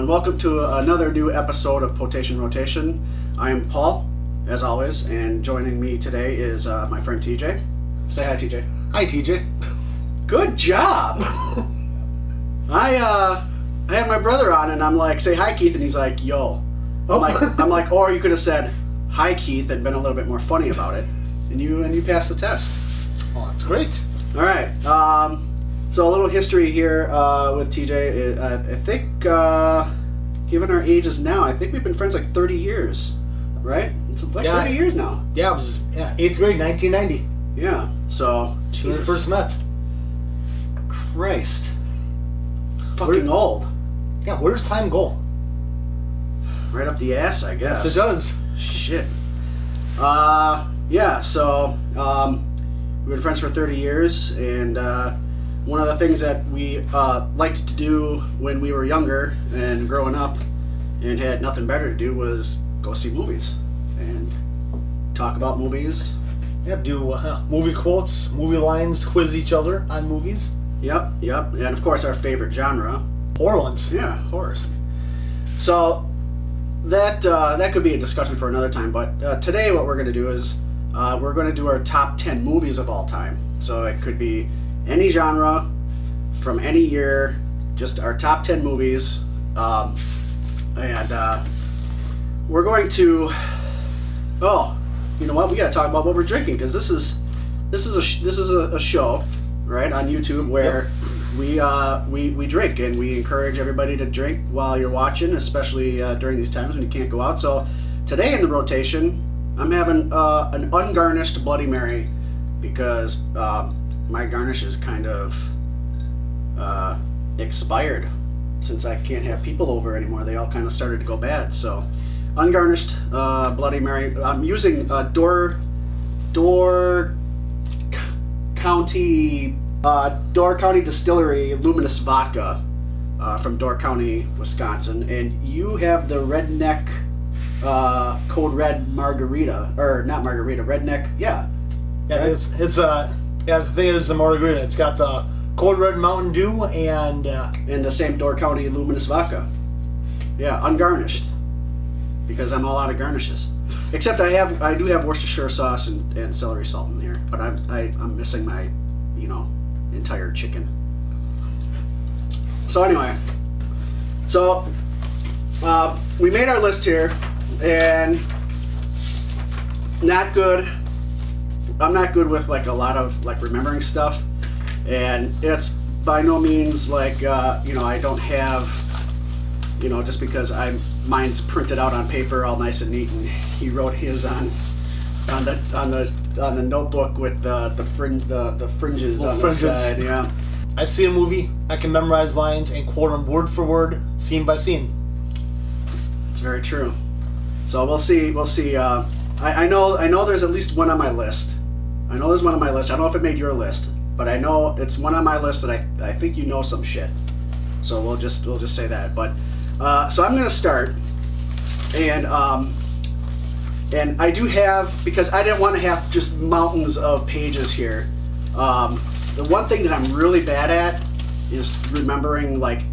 welcome to another new episode of Potation Rotation. I am Paul, as always, and joining me today is my friend TJ. Say hi, TJ. Hi, TJ. Good job! I had my brother on, and I'm like, say hi, Keith, and he's like, yo. I'm like, or you could have said hi, Keith, and been a little bit more funny about it, and you passed the test. Oh, that's great. All right. So a little history here with TJ. I think, given our ages now, I think we've been friends like 30 years, right? It's like 30 years now. Yeah, it was 8th grade, 1990. Yeah. So, Jesus. When we first met. Christ. Fucking old. Yeah, where does time go? Right up the ass, I guess. Yes, it does. Shit. Yeah, so, we've been friends for 30 years, and one of the things that we liked to do when we were younger and growing up and had nothing better to do was go see movies and talk about movies. Yeah, do movie quotes, movie lines, quiz each other on movies. Yep, and of course our favorite genre. Horror ones. Yeah, horrors. So that could be a discussion for another time, but today what we're going to do is we're going to do our top 10 movies of all time. So it could be any genre, from any year, just our top 10 movies. And we're going to, you know what, we got to talk about what we're drinking, because this is a show, right, on YouTube where we drink, and we encourage everybody to drink while you're watching, especially during these times when you can't go out. So today in the rotation, I'm having an ungarnished Bloody Mary, because my garnish is kind of expired since I can't have people over anymore. They all kind of started to go bad. So ungarnished Bloody Mary. I'm using Door County Distillery Luminous Vodka from Door County, Wisconsin, and you have the Redneck Code Red Margarita, or not Margarita, Redneck, yeah. Yeah, right? The thing is the margarita. It's got the Code Red Mountain Dew and the same Door County Luminous Vodka. Yeah, ungarnished, because I'm all out of garnishes. Except I do have Worcestershire sauce and celery salt in here, but I'm missing my, entire chicken. So anyway, we made our list here, and I'm not good with like a lot of like remembering stuff, and it's by no means like I don't have, just because mine's printed out on paper all nice and neat, and he wrote his on the notebook with the fringes on the side. Yeah. I see a movie, I can memorize lines and quote them word for word, scene by scene. It's very true. So we'll see. I know there's at least one on my list. I know there's one on my list. I don't know if it made your list, but I know it's one on my list that I think you know some shit. So we'll just say that. But so I'm gonna start, and I do have, because I didn't want to have just mountains of pages here. The one thing that I'm really bad at is remembering like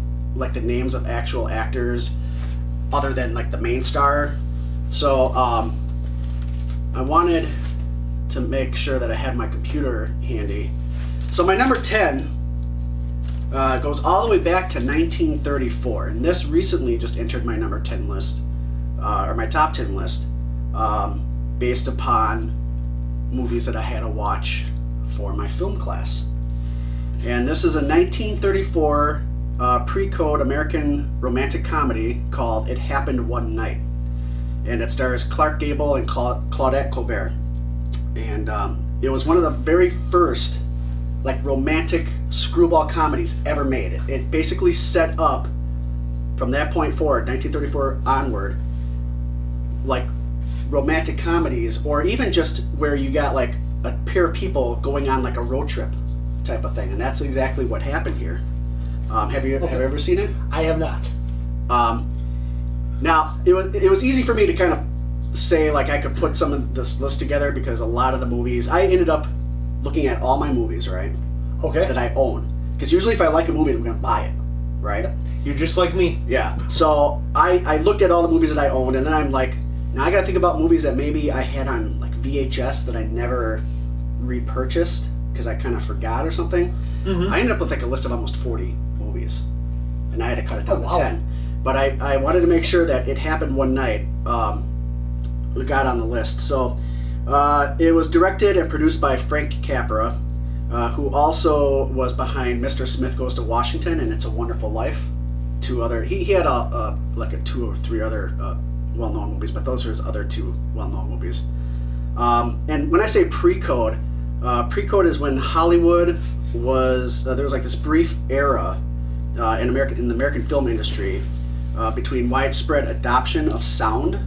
the names of actual actors other than like the main star. So I wanted to make sure that I had my computer handy. So my number 10 goes all the way back to 1934, and this recently just entered my number 10 list, or my top 10 list, based upon movies that I had to watch for my film class. And this is a 1934 pre-code American romantic comedy called It Happened One Night. And it stars Clark Gable and Claudette Colbert. And it was one of the very first like romantic screwball comedies ever made. It basically set up, from that point forward, 1934 onward, like romantic comedies, or even just where you got like a pair of people going on like a road trip type of thing. And that's exactly what happened here. Have you ever seen it? I have not. Now, it was easy for me to kind of say like I could put some of this list together, because a lot of the movies, I ended up looking at all my movies, right? Okay. That I own. Because usually if I like a movie, I'm going to buy it. right? You're just like me. Yeah. So I looked at all the movies that I owned, and then I'm like, now I got to think about movies that maybe I had on like VHS that I never repurchased because I kind of forgot or something. Mm-hmm. I ended up with like a list of almost 40 movies, and I had to cut it down wow. to 10. But I wanted to make sure that it happened one night. We got on the list. So it was directed and produced by Frank Capra, who also was behind Mr. Smith Goes to Washington and It's a Wonderful Life. Two other, he had like a 2 or 3 other well-known movies, but those are his other 2 well-known movies. And when I say pre-code is when Hollywood was there was like this brief era in the American film industry between widespread adoption of sound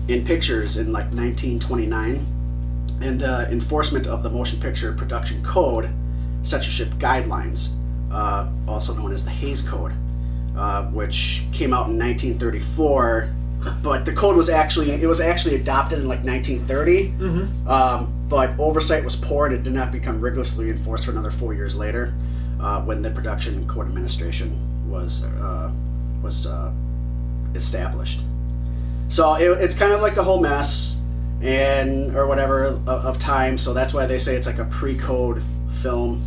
in pictures in like 1929 and the enforcement of the Motion Picture Production Code, Censorship Guidelines, also known as the Hays Code, which came out in 1934. But the code was actually adopted in like 1930. Mm-hmm. But oversight was poor, and it did not become rigorously enforced for another 4 years later, when the Production Code Administration was established. So it's kind of like a whole mess, or whatever of time. So that's why they say it's like a pre-code film,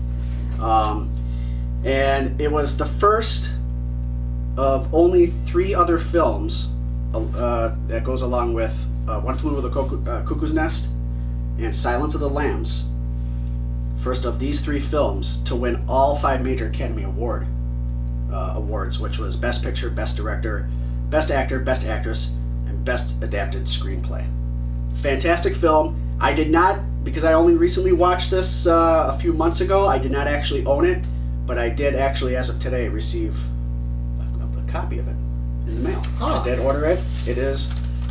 and it was the first of only 3 other films that goes along with One Flew Over the Cuckoo's Nest and Silence of the Lambs. First of these 3 films to win all 5 major Academy Awards, which was Best Picture, Best Director, Best Actor, Best Actress, and Best Adapted Screenplay. Fantastic film. I did not, because I only recently watched this a few months ago, I did not actually own it, but I did actually, as of today, receive a copy of it in the mail. Huh. I did order it. It's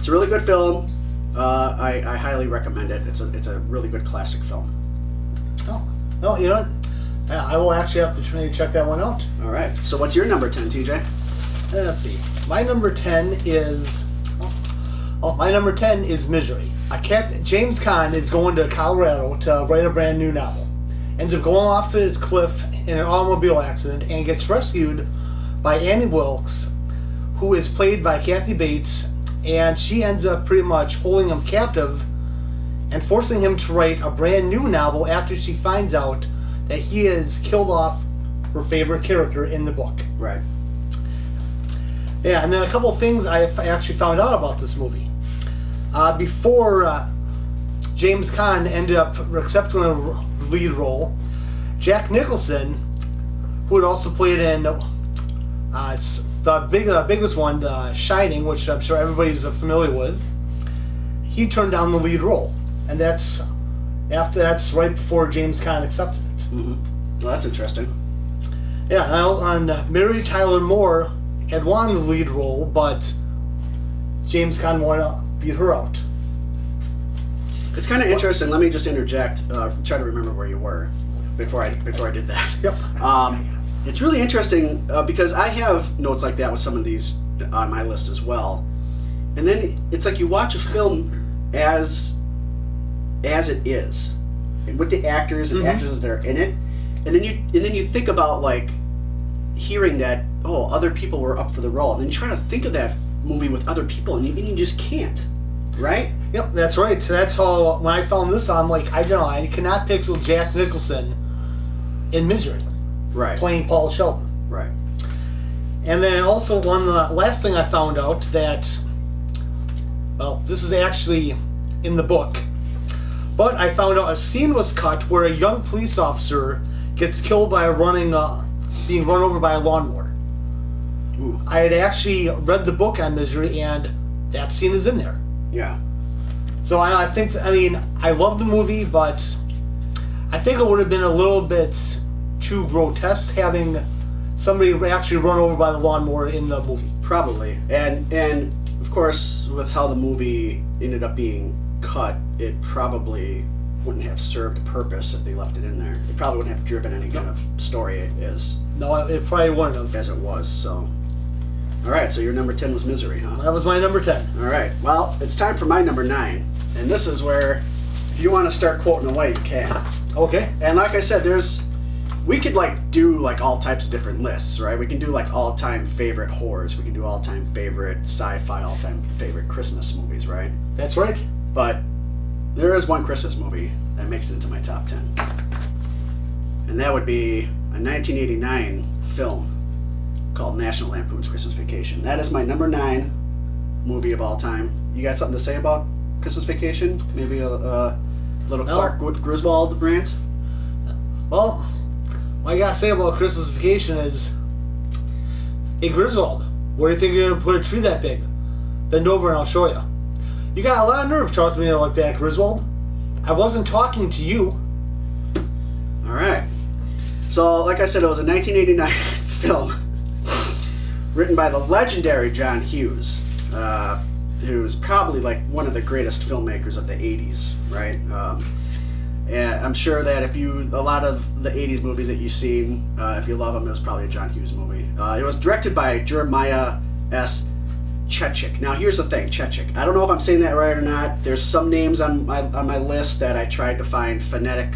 a really good film. I highly recommend it. It's a really good classic film. Oh, well, you know what? I will actually have to maybe check that one out. All right. So what's your number 10, TJ? Let's see. My number 10 is... my number 10 is Misery. James Caan is going to Colorado to write a brand new novel. Ends up going off to his cliff in an automobile accident and gets rescued by Annie Wilkes, who is played by Kathy Bates, and she ends up pretty much holding him captive and forcing him to write a brand new novel after she finds out that he has killed off her favorite character in the book. Right. Yeah, and then a couple of things I actually found out about this movie. Before James Caan ended up accepting the lead role, Jack Nicholson, who had also played in it's the biggest one, The Shining, which I'm sure everybody's familiar with, he turned down the lead role, and that's right before James Caan accepted it. Mm-hmm. Well, that's interesting. Yeah, and Mary Tyler Moore had won the lead role, but James Caan wanted to beat her out. It's kind of interesting. Let me just interject. Try to remember where you were before I did that. Yep. It's really interesting because I have notes like that with some of these on my list as well. And then it's like you watch a film as it is, and with the actors and actresses that are in it, and then you think about like hearing that other people were up for the role, and then you try to think of that movie with other people, and you just can't, right? Yep, that's right. So that's how when I found this, I'm like, I don't know, I cannot picture Jack Nicholson in Misery, right, playing Paul Sheldon, right. And then also the last thing I found out that, well, this is actually in the book, but I found out a scene was cut where a young police officer gets killed by being run over by a lawnmower. Ooh. I had actually read the book on Misery, and that scene is in there. Yeah. So I think, I love the movie, but I think it would have been a little bit too grotesque having somebody actually run over by the lawnmower in the movie. Probably. And of course, with how the movie ended up being cut, it probably wouldn't have served a purpose if they left it in there. It probably wouldn't have driven any kind of story No, it probably wouldn't have. as it was. So, all right. So your number 10 was Misery, huh? That was my number 10. All right. Well, it's time for my number 9, and this is where, if you want to start quoting away, you can. Okay. And like I said, there's we could like do like all types of different lists, right? We can do like all-time favorite horrors. We can do all-time favorite sci-fi, all-time favorite Christmas movies, right? That's right. But there is one Christmas movie that makes it into my top 10. And that would be a 1989 film called National Lampoon's Christmas Vacation. That is my number 9 movie of all time. You got something to say about Christmas Vacation? Maybe a little No. Clark Griswold rant? Well, what I gotta say about Christmas Vacation is, hey Griswold, where do you think you're gonna put a tree that big? Bend over and I'll show you. You got a lot of nerve talking to me like that, Griswold. I wasn't talking to you. All right. So, like I said, it was a 1989 film written by the legendary John Hughes, who's probably like one of the greatest filmmakers of the 80s, right? And I'm sure that a lot of the 80s movies that you've seen, if you love them, it was probably a John Hughes movie. It was directed by Jeremiah S. Chechik. Now, here's the thing, Chechik. I don't know if I'm saying that right or not. There's some names on my list that I tried to find phonetic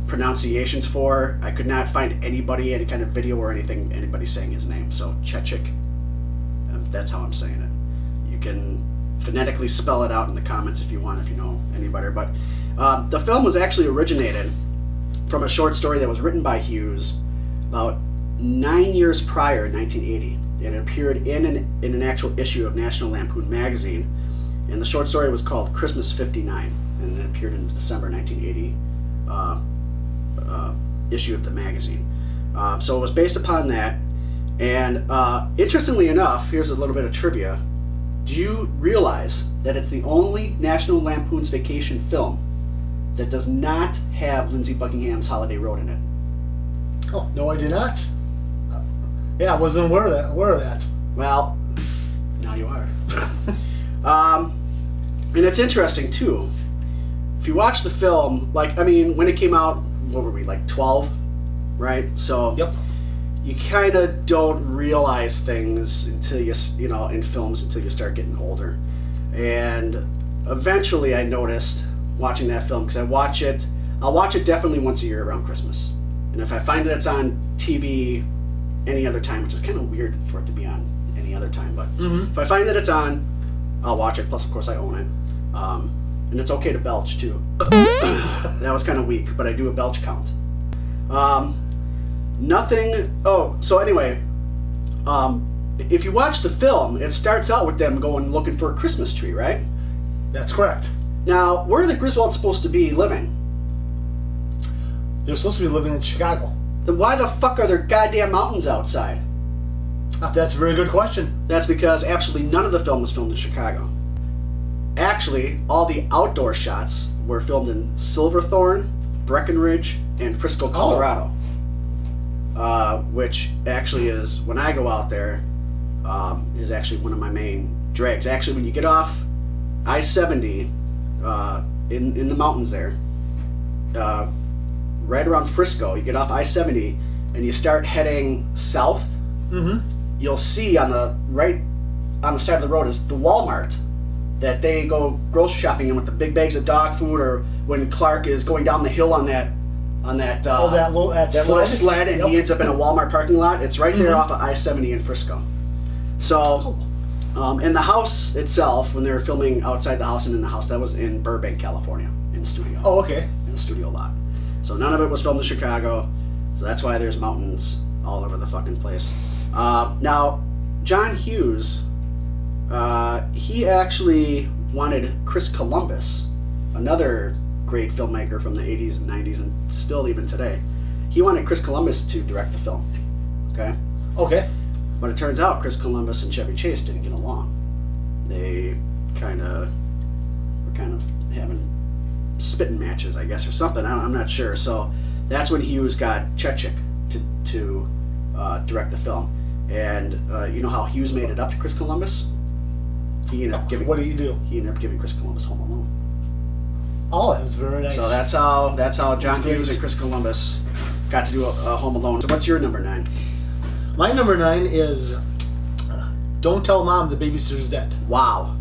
pronunciations for. I could not find any kind of video or anything, anybody saying his name. So, Chechik, that's how I'm saying it. You can phonetically spell it out in the comments if you want, if you know any better. But the film was actually originated from a short story that was written by Hughes about 9 years prior, in 1980. It appeared in an actual issue of National Lampoon magazine, and the short story was called Christmas 59, and it appeared in the December 1980 issue of the magazine. So it was based upon that, and interestingly enough, here's a little bit of trivia. Do you realize that it's the only National Lampoon's Vacation film that does not have Lindsey Buckingham's Holiday Road in it? Oh, no, I did not. Yeah, I wasn't aware of that. Well, now you are. And it's interesting too. If you watch the film, when it came out, what were we, like 12, right? So Yep. you kind of don't realize things until in films until you start getting older. And eventually I noticed watching that film, because I'll watch it definitely once a year around Christmas. And if I find that it's on TV any other time, which is kind of weird for it to be on any other time, but if I find that it's on, I'll watch it. Plus, of course, I own it. And it's okay to belch too. That was kind of weak, but I do a belch count. So anyway, if you watch the film, it starts out with them going looking for a Christmas tree, right? That's correct. Now, where are the Griswolds supposed to be living? They're supposed to be living in Chicago. Then why the fuck are there goddamn mountains outside? That's a very good question. That's because absolutely none of the film was filmed in Chicago. Actually, all the outdoor shots were filmed in Silverthorne, Breckenridge, and Frisco, Colorado. Which actually is, when I go out there, is actually one of my main drags. Actually, when you get off I-70 in the mountains there, right around Frisco, you get off I-70 and you start heading south, you'll see on the side of the road is the Walmart that they go grocery shopping in with the big bags of dog food, or when Clark is going down the hill on that little sled and he ends up in a Walmart parking lot. It's right there off of I-70 in Frisco. So, and the house itself, when they were filming outside the house and in the house, that was in Burbank, California, in the studio. Oh, okay. In the studio lot. So none of it was filmed in Chicago. So that's why there's mountains all over the fucking place. Now, John Hughes, he actually wanted Chris Columbus, another great filmmaker from the 80s and 90s and still even today. He wanted Chris Columbus to direct the film. Okay? Okay. But it turns out Chris Columbus and Chevy Chase didn't get along. They were kind of having spitting matches, I guess, or something. I'm not sure. So that's when Hughes got Chechik to direct the film. And you know how Hughes made it up to Chris Columbus? He ended up giving. What did he do? He ended up giving Chris Columbus Home Alone. Oh, that was very nice. So that's how John Hughes and Chris Columbus got to do a Home Alone. So what's your number 9? My number 9 is Don't Tell Mom the Babysitter's Dead. Wow.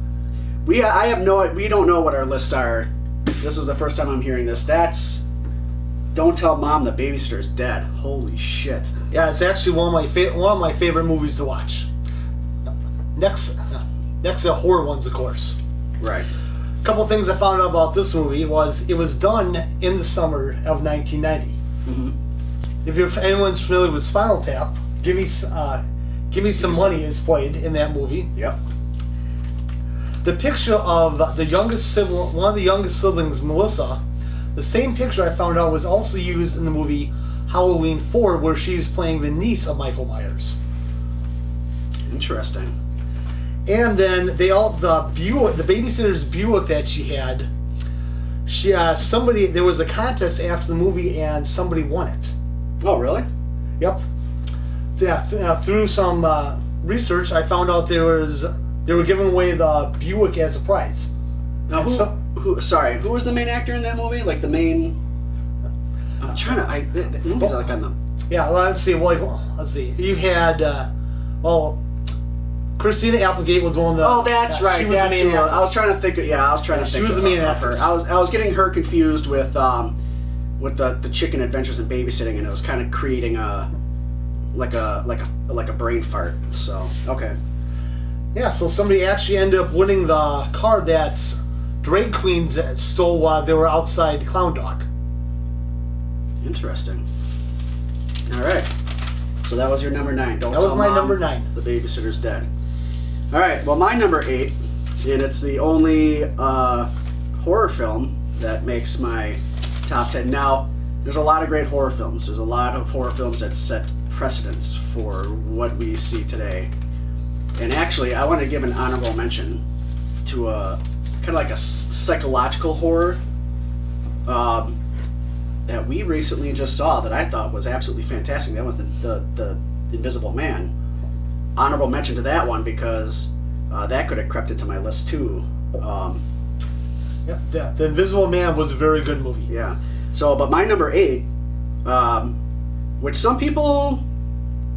We don't know what our lists are. This is the first time I'm hearing this. Don't Tell Mom the Babysitter's Dead. Holy shit. Yeah, it's actually one of my favorite movies to watch. Next are horror ones, of course. Right. A couple things I found out about this movie was it was done in the summer of 1990. If anyone's familiar with Spinal Tap, Give Me Some Money is played in that movie. Yep. The picture of one of the youngest siblings, Melissa, the same picture I found out was also used in the movie Halloween 4, where she's playing the niece of Michael Myers. Interesting. And then the babysitter's Buick that she had, there was a contest after the movie and somebody won it. Oh, really? Yep. Yeah, through some research, I found out they were giving away the Buick as a prize. Now, who was the main actor in that movie? Like the main... I'm trying to... the movie's like on the... Yeah, let's see. Let's see. You had... Christina Applegate was one of the... Oh, that's right. She was the main actress. I was trying to think... I was trying to think... She was the main of her. actress. I was getting her confused with the Chicken Adventures in Babysitting, and it was kind of creating a brain fart. So, okay. Yeah, so somebody actually ended up winning the car that drag queens stole while they were outside Clown Dog. Interesting. All right. So that was your number 9. That was my number 9. The Babysitter's Dead. All right. Well, my number 8, and it's the only horror film that makes my top 10. Now, there's a lot of great horror films. There's a lot of horror films that set precedents for what we see today. And actually, I want to give an honorable mention to a kind of like a psychological horror that we recently just saw that I thought was absolutely fantastic. That was the Invisible Man. Honorable mention to that one because that could have crept into my list too. Yeah, The Invisible Man was a very good movie. Yeah. So, but my number 8, which some people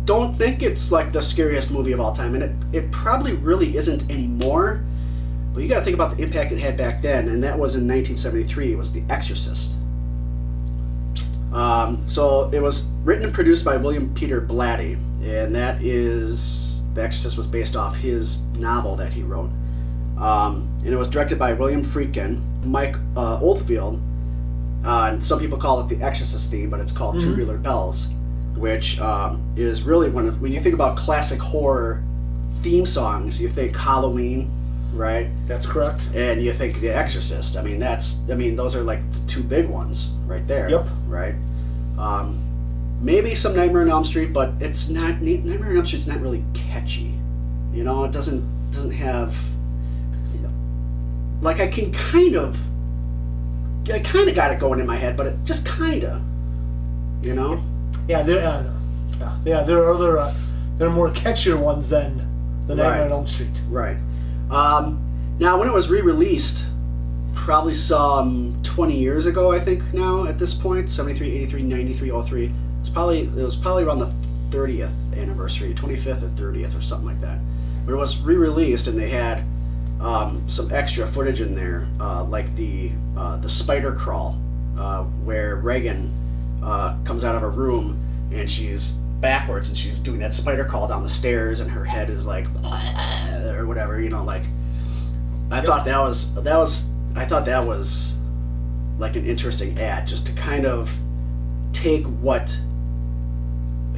don't think it's like the scariest movie of all time, and it probably really isn't anymore. But you got to think about the impact it had back then, and that was in 1973. It was The Exorcist. So it was written and produced by William Peter Blatty, and that is The Exorcist was based off his novel that he wrote, and it was directed by William Friedkin, Mike Oldfield, and some people call it the Exorcist theme, but it's called Tubular Bells, which is really when you think about classic horror theme songs, you think Halloween, right? That's correct. And you think The Exorcist. I mean, those are like the two big ones right there. Yep. Right. Maybe some Nightmare on Elm Street, but it's not. Nightmare on Elm Street's not really catchy. You know, it doesn't have. Like I kind of got it going in my head, but it just kind of. You know. Yeah, there are other there are more catchier ones than the Nightmare on Elm Street. Right. Now, when it was re-released, probably some 20 years ago, I think now at this point, 73, 83, 93, 03, it was probably around the 30th anniversary, 25th or 30th or something like that. But it was re-released and they had some extra footage in there, like the spider crawl, where Reagan comes out of her room and she's backwards and she's doing that spider crawl down the stairs and her head is like or whatever, you know, like I thought that was like an interesting ad, just to kind of take what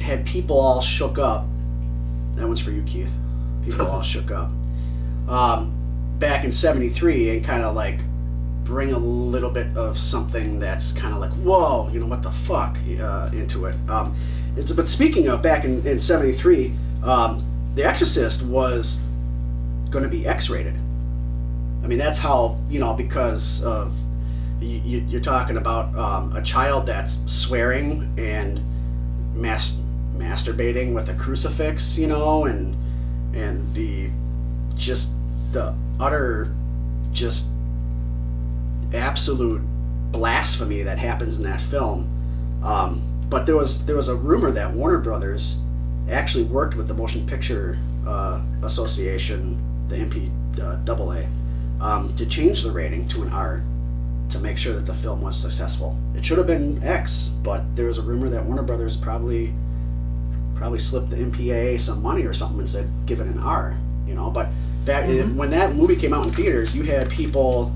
had people all shook up. That one's for you, Keith. People all shook up back in '73 and kind of like bring a little bit of something that's kind of like, whoa, you know, what the fuck into it. But speaking of back in '73, The Exorcist was going to be X-rated. I mean, that's how, you know, because of you're talking about a child that's swearing and masturbating with a crucifix, you know, and the utter just absolute blasphemy that happens in that film. But there was a rumor that Warner Brothers actually worked with the Motion Picture Association, the MPAA, to change the rating to an R, to make sure that the film was successful. It should have been X, but there was a rumor that Warner Brothers probably slipped the MPAA some money or something and said give it an R. You know, but back when that movie came out in theaters, you had people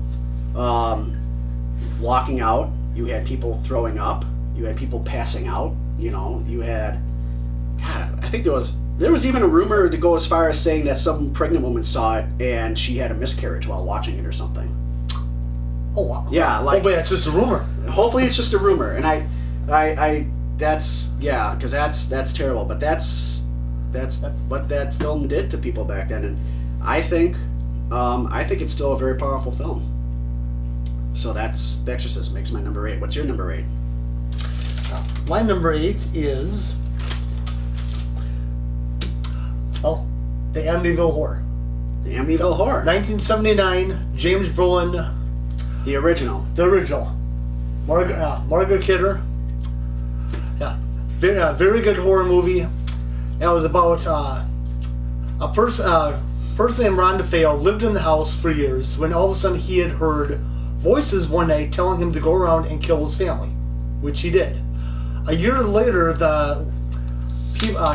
walking out, you had people throwing up, you had people passing out. You know, you had, God, I think there was even a rumor to go as far as saying that some pregnant woman saw it and she had a miscarriage while watching it or something. Oh wow. Yeah, like hopefully it's just a rumor. Hopefully it's just a rumor, and I that's because that's terrible. But that's what that film did to people back then, and I think it's still a very powerful film. So that's The Exorcist makes my number 8. What's your number 8? My number 8 is the Amityville Horror. The Amityville Horror. 1979, James Brolin. The original. The original. Margaret Kidder. Yeah. Very good horror movie. It was about a person named Ron DeFeo lived in the house for years when all of a sudden he had heard voices one night telling him to go around and kill his family, which he did. A year later,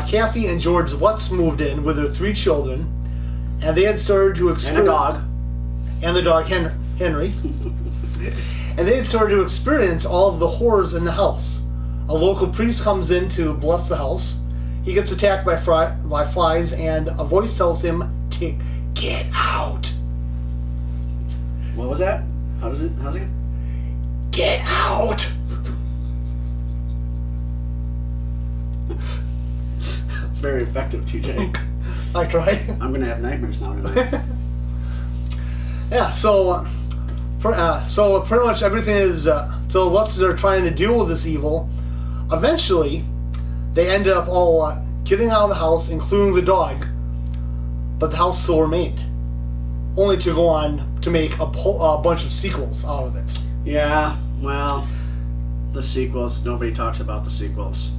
Kathy and George Lutz moved in with their 3 children, and they had started to experience... And a dog. And the dog, Henry. And they had started to experience all of the horrors in the house. A local priest comes in to bless the house. He gets attacked by flies, and a voice tells him to get out. What was that? How's it? Get out! It's very effective, TJ. I try. I'm gonna have nightmares now tonight. Yeah, so pretty much everything is... so Lutzes are trying to deal with this evil. Eventually, they ended up all getting out of the house, including the dog, but the house still remained. Only to go on to make a bunch of sequels out of it. Yeah, well, the sequels, nobody talks about the sequels.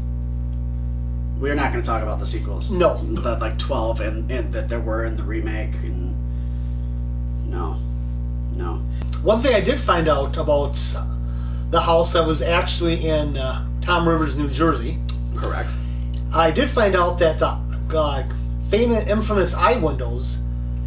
We're not going to talk about the sequels. No. The, like 12 and that there were in the remake. And no. One thing I did find out about the house that was actually in Tom Rivers, New Jersey. Correct. I did find out that the famous, infamous eye windows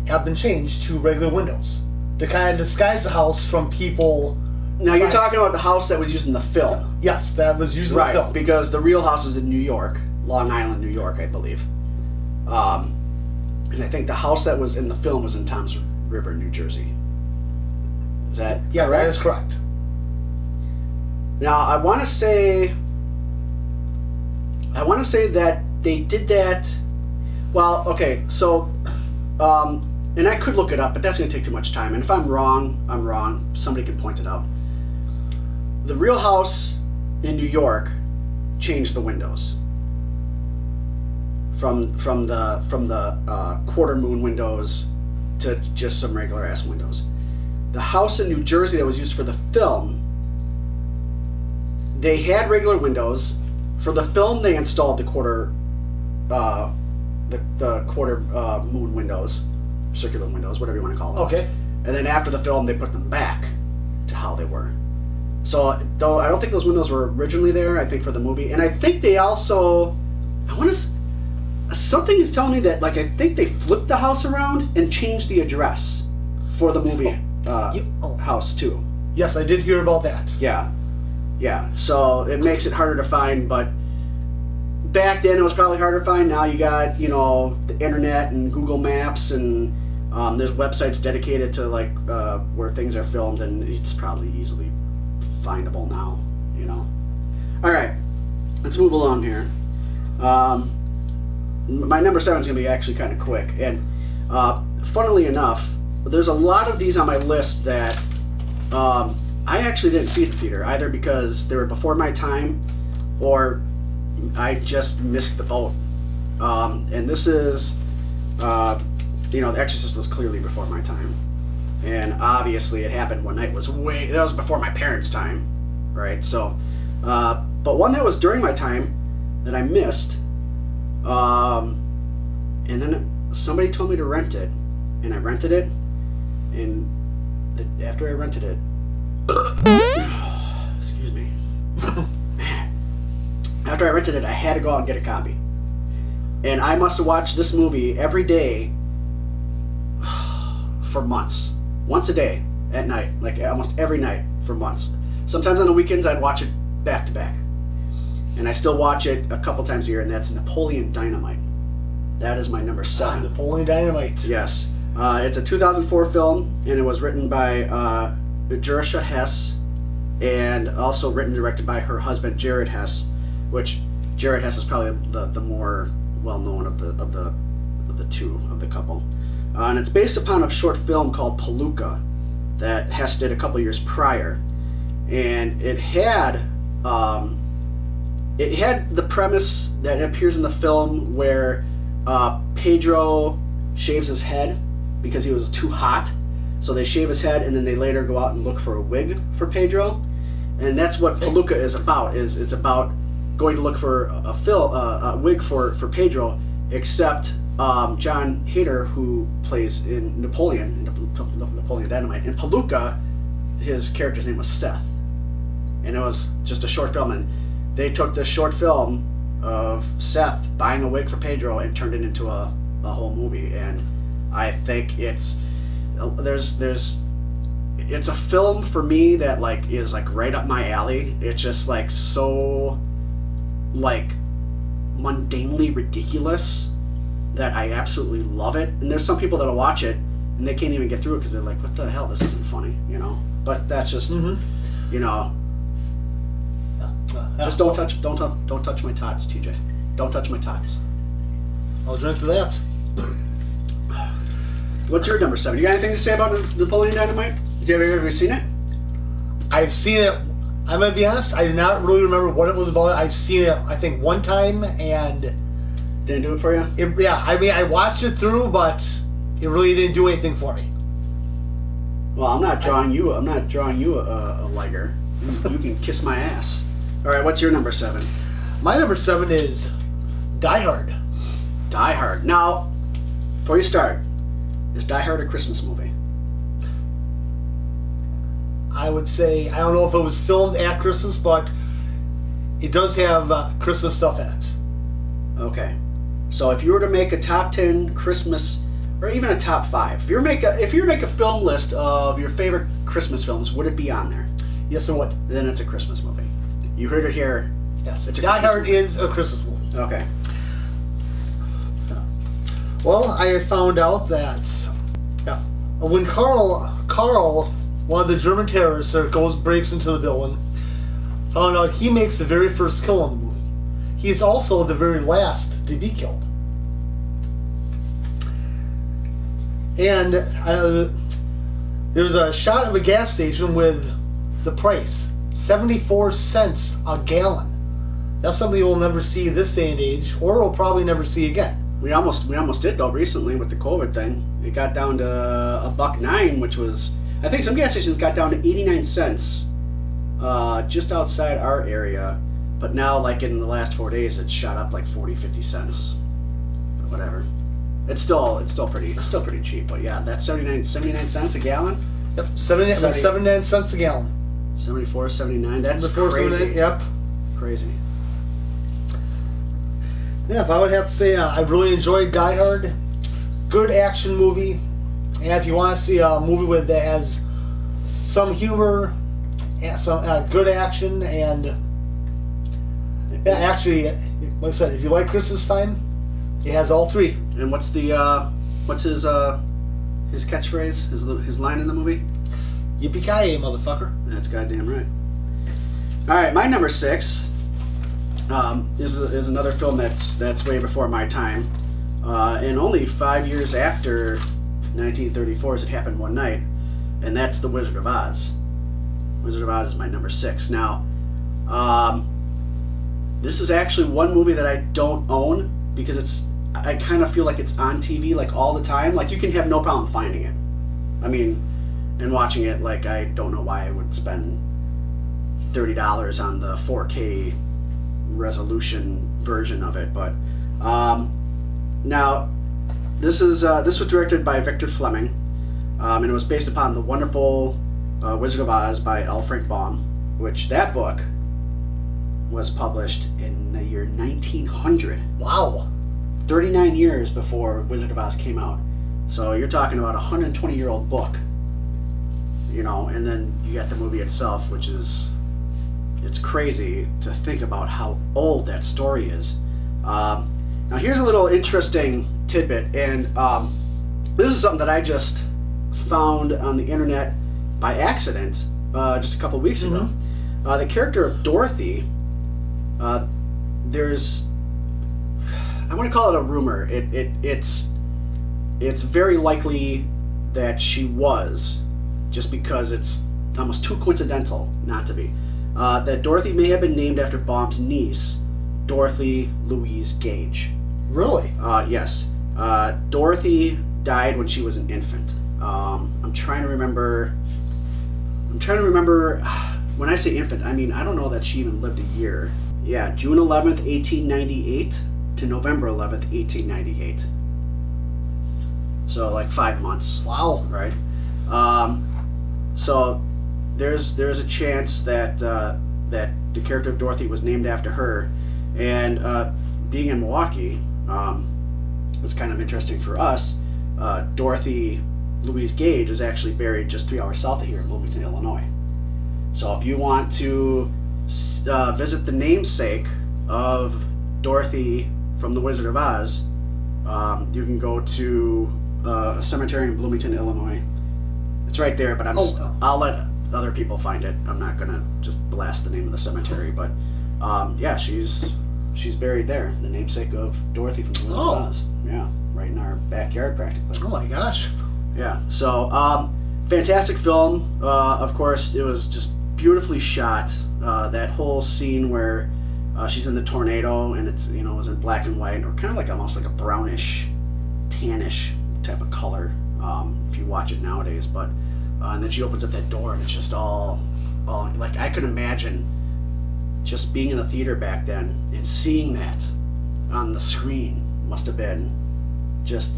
have been changed to regular windows to kind of disguise the house from people. Now you're talking about the house that was used in the film. Yes, that was used in the film. Right, because the real house is in New York, Long Island, New York, I believe. And I think the house that was in the film was in Tom's River, New Jersey. Is that Yeah, correct? that is correct. Now I want to say that they did that. Well, okay, so, and I could look it up, but that's going to take too much time. And if I'm wrong, I'm wrong. Somebody can point it out. The real house in New York changed the windows from the quarter moon windows to just some regular ass windows. The house in New Jersey that was used for the film, they had regular windows. For the film, they installed the quarter moon windows, circular windows, whatever you want to call them. Okay. And then after the film, they put them back to how they were. So, though I don't think those windows were originally there, I think for the movie, and I think they also, something is telling me that, like, I think they flipped the house around and changed the address for the movie house too. Yes, I did hear about that. Yeah. So it makes it harder to find, but back then it was probably harder to find. Now you got, the internet and Google Maps, and there's websites dedicated to like where things are filmed, and it's probably easily findable now. All right, let's move along here. My number 7 is going to be actually kind of quick, and funnily enough, there's a lot of these on my list that I actually didn't see at the theater, either because they were before my time or I just missed the boat. And this is, The Exorcist was clearly before my time. And obviously it happened one night, that was before my parents' time, right? So, but one that was during my time that I missed, and then somebody told me to rent it, and I rented it, and after I rented it, Excuse me. Man. After I rented it, I had to go out and get a copy. And I must have watched this movie every day for months. Once a day at night. Like almost every night for months. Sometimes on the weekends I'd watch it back to back. And I still watch it a couple times a year, and that's Napoleon Dynamite. That is my number 7. Napoleon Dynamite. Yes. It's a 2004 film, and it was written by Jerusha Hess, and also written and directed by her husband Jared Hess, which Jared Hess is probably the more well-known of the two of the couple. And it's based upon a short film called Palooka that Hess did a couple years prior, and it had the premise that appears in the film where Pedro shaves his head because he was too hot. So they shave his head, and then they later go out and look for a wig for Pedro, and that's what Palooka is about. It's about going to look for a wig for Pedro, except John Hader, who plays in Napoleon Dynamite, in Palooka, his character's name was Seth, and it was just a short film, and they took this short film of Seth buying a wig for Pedro and turned it into a whole movie. And I think it's a film for me that like is like right up my alley. It's just like so like mundanely ridiculous that I absolutely love it. And there's some people that'll watch it and they can't even get through it because they're like, what the hell, this isn't funny, you know. But that's just you know, just don't touch my tots, TJ. Don't touch my tots. I'll drink to that. What's your number 7? You got anything to say about Napoleon Dynamite? Have you ever seen it? I've seen it. I'm gonna be honest. I do not really remember what it was about. I've seen it, I think, one time, and didn't do it for you. I mean, I watched it through, but it really didn't do anything for me. Well, I'm not drawing you a liger. You can kiss my ass. All right, what's your number 7? My number 7 is Die Hard. Die Hard. Now, before you start, is Die Hard a Christmas movie? I would say, I don't know if it was filmed at Christmas, but it does have Christmas stuff in it. Okay. So if you were to make a top 10 Christmas, or even a top 5, if you make a film list of your favorite Christmas films, would it be on there? Yes, it would. Then it's a Christmas movie. You heard it here. Yes, it's a Die Hard is a Christmas movie. Okay. Well, I had found out that when Carl, one of the German terrorists, breaks into the building, found out he makes the very first kill in the movie. He's also the very last to be killed. And there's a shot of a gas station with the price, 74 cents a gallon. That's something you'll never see this day and age, or we'll probably never see again. We almost did though recently with the COVID thing. It got down to $1.09, which was, I think some gas stations got down to 89 cents, just outside our area. But now, like in the last 4 days, it's shot up like 40, 50 cents, or whatever. It's still pretty cheap. But yeah, that's 79 cents a gallon. Yep, 79 cents a gallon. 74, 79. That's Before crazy. 79, yep. Crazy. Yeah, if I would have to say, I really enjoyed Die Hard. Good action movie. And if you want to see a movie that has some humor, and some good action, and actually, like I said, if you like Christmas time, it has all three. And what's his catchphrase? His line in the movie? Yippee-ki-yay, motherfucker. That's goddamn right. All right, my number 6 is another film that's way before my time, and only 5 years after 1934, as it happened one night, and that's The Wizard of Oz. Wizard of Oz is my number 6. Now, this is actually one movie that I don't own because I kind of feel like it's on TV like all the time. Like you can have no problem finding it. I mean, and watching it, like I don't know why I would spend $30 on the 4K resolution version of it, but now this was directed by Victor Fleming, and it was based upon the wonderful Wizard of Oz by L. Frank Baum, which that book was published in the year 1900. Wow. 39 years before Wizard of Oz came out. So you're talking about a 120-year-old book, you know, and then you got the movie itself, which is, it's crazy to think about how old that story is. Now here's a little interesting tidbit, and this is something that I just found on the internet by accident just a couple weeks ago. The character of Dorothy, there's, I want to call it a rumor. It's very likely that she was, just because it's almost too coincidental not to be. That Dorothy may have been named after Baum's niece, Dorothy Louise Gage. Really? Yes. Dorothy died when she was an infant. I'm trying to remember. When I say infant, I mean, I don't know that she even lived a year. Yeah, June 11th, 1898 to November 11th, 1898. So like 5 months. Wow. Right. So there's a chance that that the character of Dorothy was named after her, and being in Milwaukee, it's kind of interesting for us. Dorothy Louise Gage is actually buried just 3 hours south of here in Bloomington, Illinois. So if you want to visit the namesake of Dorothy from The Wizard of Oz, you can go to a cemetery in Bloomington, Illinois. It's right there, but I'll let other people find it. I'm not gonna just blast the name of the cemetery, but yeah, she's buried there, the namesake of Dorothy from The Wizard of Oz. Yeah, right in our backyard practically. Oh my gosh. Yeah, so fantastic film. Of course, it was just beautifully shot. That whole scene where she's in the tornado and it's, you know, it was in black and white, or kind of like almost like a brownish, tannish type of color if you watch it nowadays. But and then she opens up that door and it's just all like, I could imagine just being in the theater back then and seeing that on the screen must have been just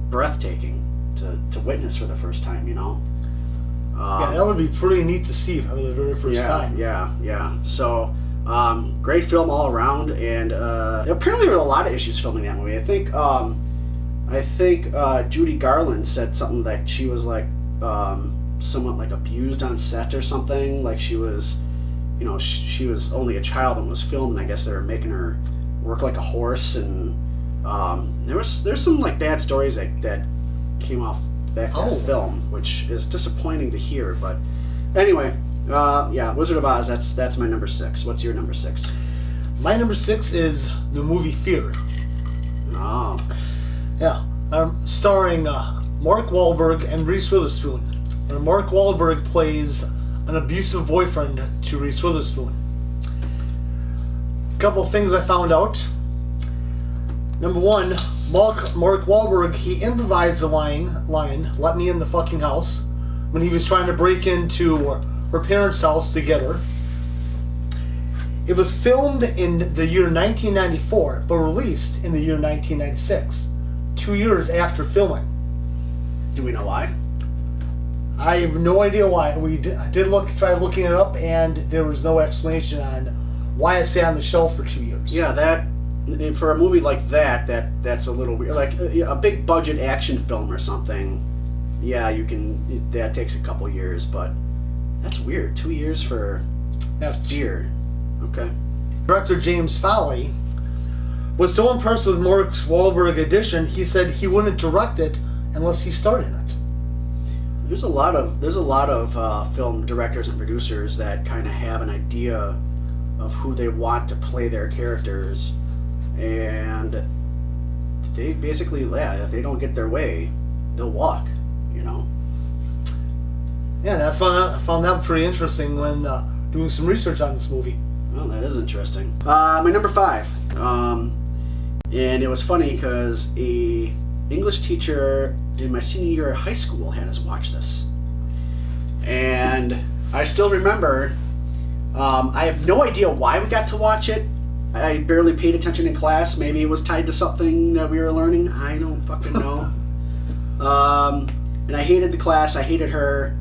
breathtaking to witness for the first time, you know. Yeah, that would be pretty neat to see for the very first time. Yeah. So, great film all around, and apparently there were a lot of issues filming that movie. I think Judy Garland said something like she was like somewhat like abused on set or something. Like she was, you know, she was only a child and was filmed, and I guess they were making her work like a horse, and there's some like bad stories that came off the back of that film, which is disappointing to hear. But anyway, yeah, Wizard of Oz. That's my number 6. What's your number 6? My number 6 is the movie Fear. Oh. Yeah, starring Mark Wahlberg and Reese Witherspoon. And Mark Wahlberg plays an abusive boyfriend to Reese Witherspoon. A couple things I found out. Number 1, Mark Wahlberg, he improvised the line, "Let me in the fucking house," when he was trying to break into her parents' house to get her. It was filmed in the year 1994, but released in the year 1996, 2 years after filming. Do we know why? I have no idea why. I did try looking it up, and there was no explanation on why it sat on the shelf for 2 years. Yeah, that for a movie like that's a little weird. Like a big budget action film or something. Yeah, that takes a couple years, but that's weird. 2 years for Fear. Okay. Director James Foley was so impressed with Mark Wahlberg's addition, he said he wouldn't direct it unless he starred in it. There's a lot of film directors and producers that kind of have an idea of who they want to play their characters, and they basically, if they don't get their way, they'll walk, you know. Yeah, and I found that pretty interesting when doing some research on this movie. Well, that is interesting. My number 5, and it was funny because a English teacher in my senior year of high school had us watch this, and I still remember. I have no idea why we got to watch it. I barely paid attention in class. Maybe it was tied to something that we were learning. I don't fucking know. And I hated the class. I hated her.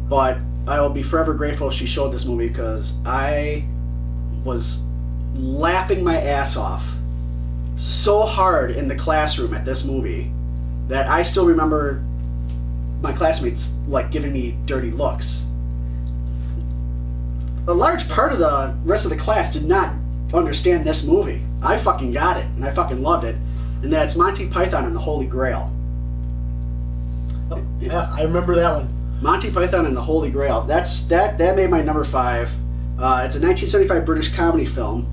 But I will be forever grateful she showed this movie because I was laughing my ass off so hard in the classroom at this movie that I still remember my classmates like giving me dirty looks. A large part of the rest of the class did not understand this movie. I fucking got it, and I fucking loved it. And that's Monty Python and the Holy Grail. Oh, yeah, I remember that one. Monty Python and the Holy Grail. That made my number 5. It's a 1975 British comedy film.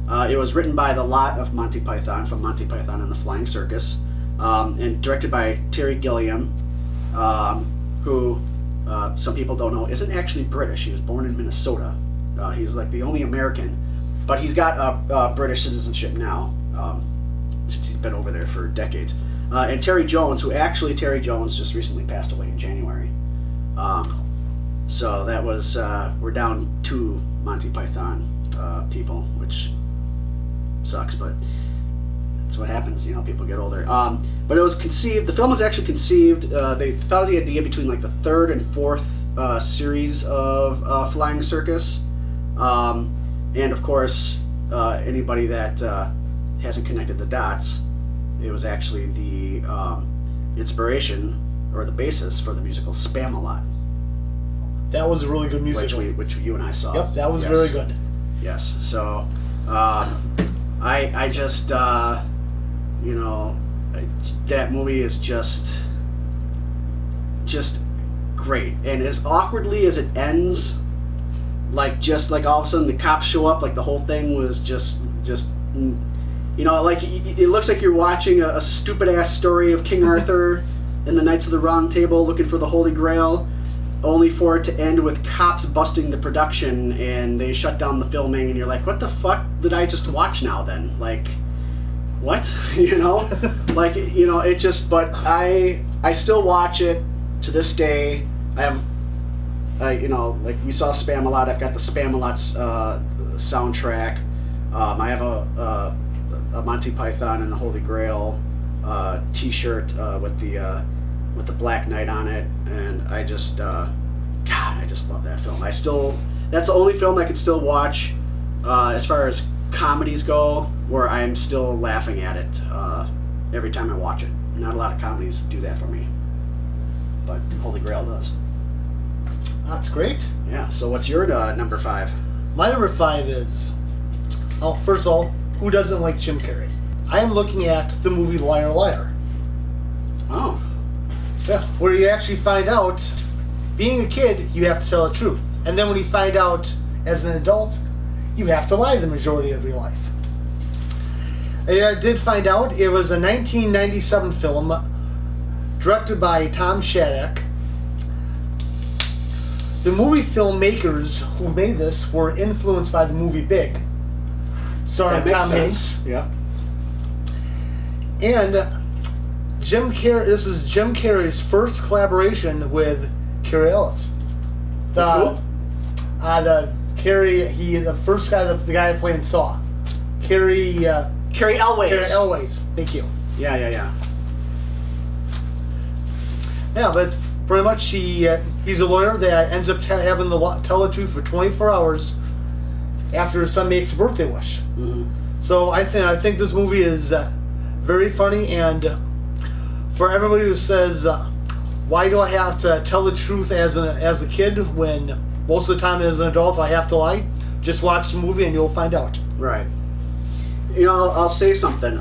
It was written by the lot of Monty Python from Monty Python and the Flying Circus, and directed by Terry Gilliam, who some people don't know isn't actually British. He was born in Minnesota. He's like the only American, but he's got British citizenship now, since he's been over there for decades. And Terry Jones just recently passed away in January. So that was, we're down 2 Monty Python people, which sucks, but that's what happens, people get older. But it was conceived, the film was actually conceived, they thought of the idea between like the 3rd and 4th series of Flying Circus. And of course, anybody that hasn't connected the dots, it was actually the inspiration or the basis for the musical Spamalot. That was a really good musical. Which you and I saw. Yep, that was very good. Yes. So, I just, that movie is just great. And as awkwardly as it ends, like all of a sudden the cops show up, like the whole thing was just like it looks like you're watching a stupid ass story of King Arthur and the Knights of the Round Table looking for the Holy Grail, only for it to end with cops busting the production and they shut down the filming, and you're like, what the fuck did I just watch now then? Like, what? Like, it just, but I still watch it to this day. I have, like we saw Spamalot, I've got the Spamalot's soundtrack. I have a Monty Python and the Holy Grail t-shirt with the Black Knight on it, and I just I just love that film. That's the only film I can still watch as far as comedies go where I'm still laughing at it every time I watch it. Not a lot of comedies do that for me, but Holy Grail does. That's great. Yeah, so what's your number 5? My number 5 is, first of all, who doesn't like Jim Carrey? I am looking at the movie Liar Liar. Oh. Yeah, where you actually find out, being a kid, you have to tell the truth. And then when you find out as an adult, you have to lie the majority of your life. I did find out it was a 1997 film directed by Tom Shattuck. The movie filmmakers who made this were influenced by the movie Big, starring Tom Hanks. Yeah. And Jim Carrey. This is Jim Carrey's first collaboration with Carrie Ellis. The first guy, the guy playing Saw. Carrie Elways. Carrie Elways. Thank you. Yeah. Yeah, but pretty much he's a lawyer that ends up having to tell the truth for 24 hours after his son makes a birthday wish. Mm-hmm. So I think this movie is very funny, and for everybody who says, why do I have to tell the truth as a kid when most of the time as an adult I have to lie? Just watch the movie and you'll find out. Right. I'll say something.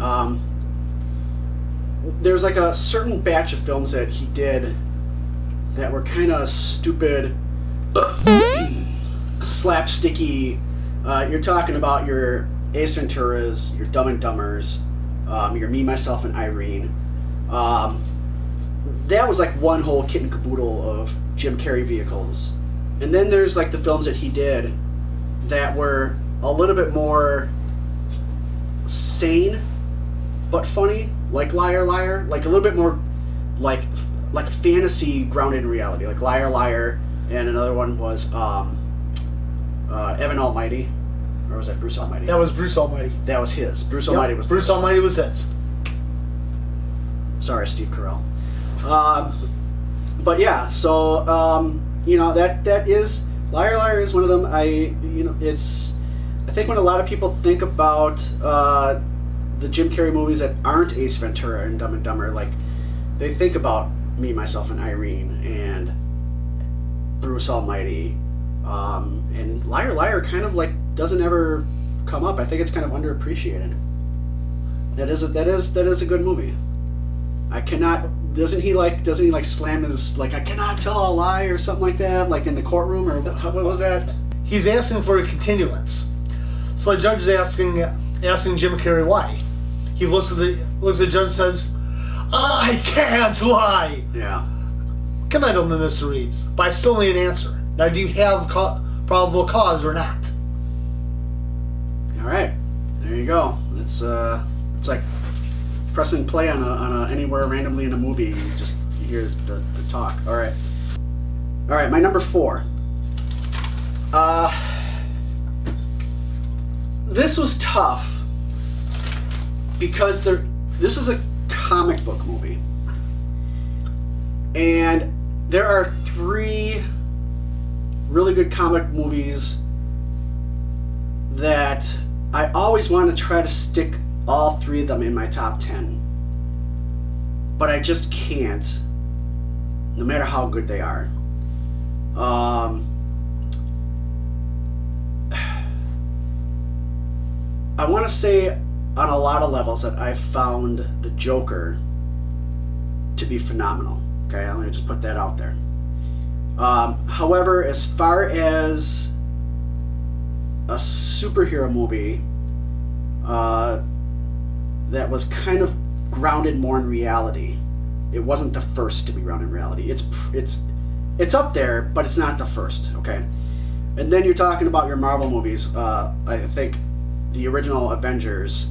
There's like a certain batch of films that he did that were kind of stupid, slapsticky. You're talking about your Ace Venturas, your Dumb and Dumbers, your Me, Myself, and Irene. That was like one whole kit and caboodle of Jim Carrey vehicles. And then there's like the films that he did that were a little bit more sane but funny, like Liar Liar, like a little bit more like fantasy grounded in reality, like Liar Liar, and another one was Evan Almighty, or was that Bruce Almighty? That was Bruce Almighty. That was his. Bruce Almighty was Bruce Almighty was his. Sorry, Steve Carell. But yeah, so you know, that is Liar Liar is one of them. I think when a lot of people think about the Jim Carrey movies that aren't Ace Ventura and Dumb and Dumber, like they think about Me, Myself, and Irene and Bruce Almighty, and Liar Liar kind of like doesn't ever come up. I think it's kind of underappreciated. That is a good movie. I cannot. Doesn't he like slam his like I cannot tell a lie or something like that, like in the courtroom, or what was that? He's asking for a continuance. So the judge is asking Jim Carrey why. He looks at the judge and says, "I can't lie." Yeah. Come on, Mr. Reeves. But I still need an answer. Now, do you have probable cause or not? All right, there you go. It's like pressing play on a anywhere randomly in a movie. You hear the talk. All right. My number 4. This was tough because this is a comic book movie, and there are 3 really good comic movies that I always want to try to stick all 3 of them in my top 10, but I just can't, no matter how good they are. I want to say on a lot of levels that I found the Joker to be phenomenal. Okay, let me just put that out there. However, as far as a superhero movie that was kind of grounded more in reality, it wasn't the first to be grounded in reality. It's up there, but it's not the first. Okay, and then you're talking about your Marvel movies. I think the original Avengers,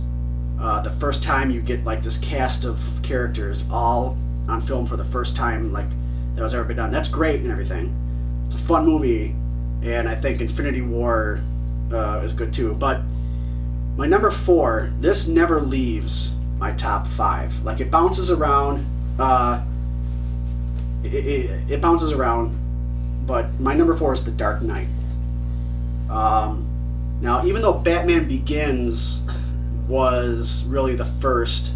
the first time you get like this cast of characters all on film for the first time, like that was ever been done. That's great and everything. It's a fun movie, and I think Infinity War is good too. But my number 4, this never leaves my top 5. Like it bounces around. It bounces around, but my number 4 is The Dark Knight. Now, even though Batman Begins was really the first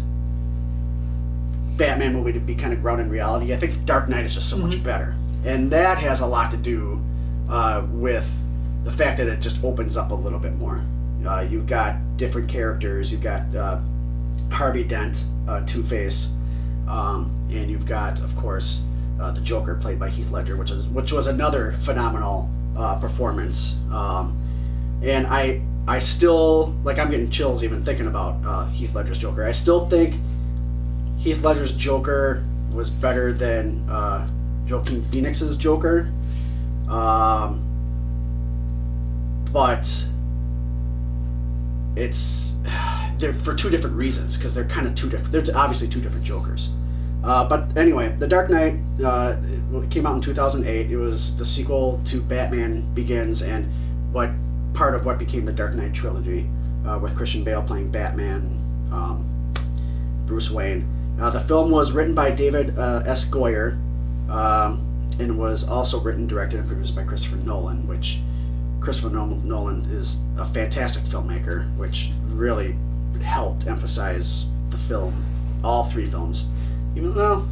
Batman movie to be kind of grounded in reality, I think The Dark Knight is just so much better. And that has a lot to do with the fact that it just opens up a little bit more. You've got different characters. You've got Harvey Dent, Two-Face, and you've got, of course, the Joker played by Heath Ledger, which was another phenomenal performance. And I still, like, I'm getting chills even thinking about Heath Ledger's Joker. I still think Heath Ledger's Joker was better than Joaquin Phoenix's Joker. But they're for 2 different reasons, because they're kind of 2 different. They're obviously 2 different Jokers. But anyway, The Dark Knight came out in 2008. It was the sequel to Batman Begins, and part of what became the Dark Knight trilogy, with Christian Bale playing Batman, Bruce Wayne. The film was written by David S. Goyer, and was also written, directed, and produced by Christopher Nolan, which Christopher Nolan is a fantastic filmmaker, which really helped emphasize the film, all 3 films. Even though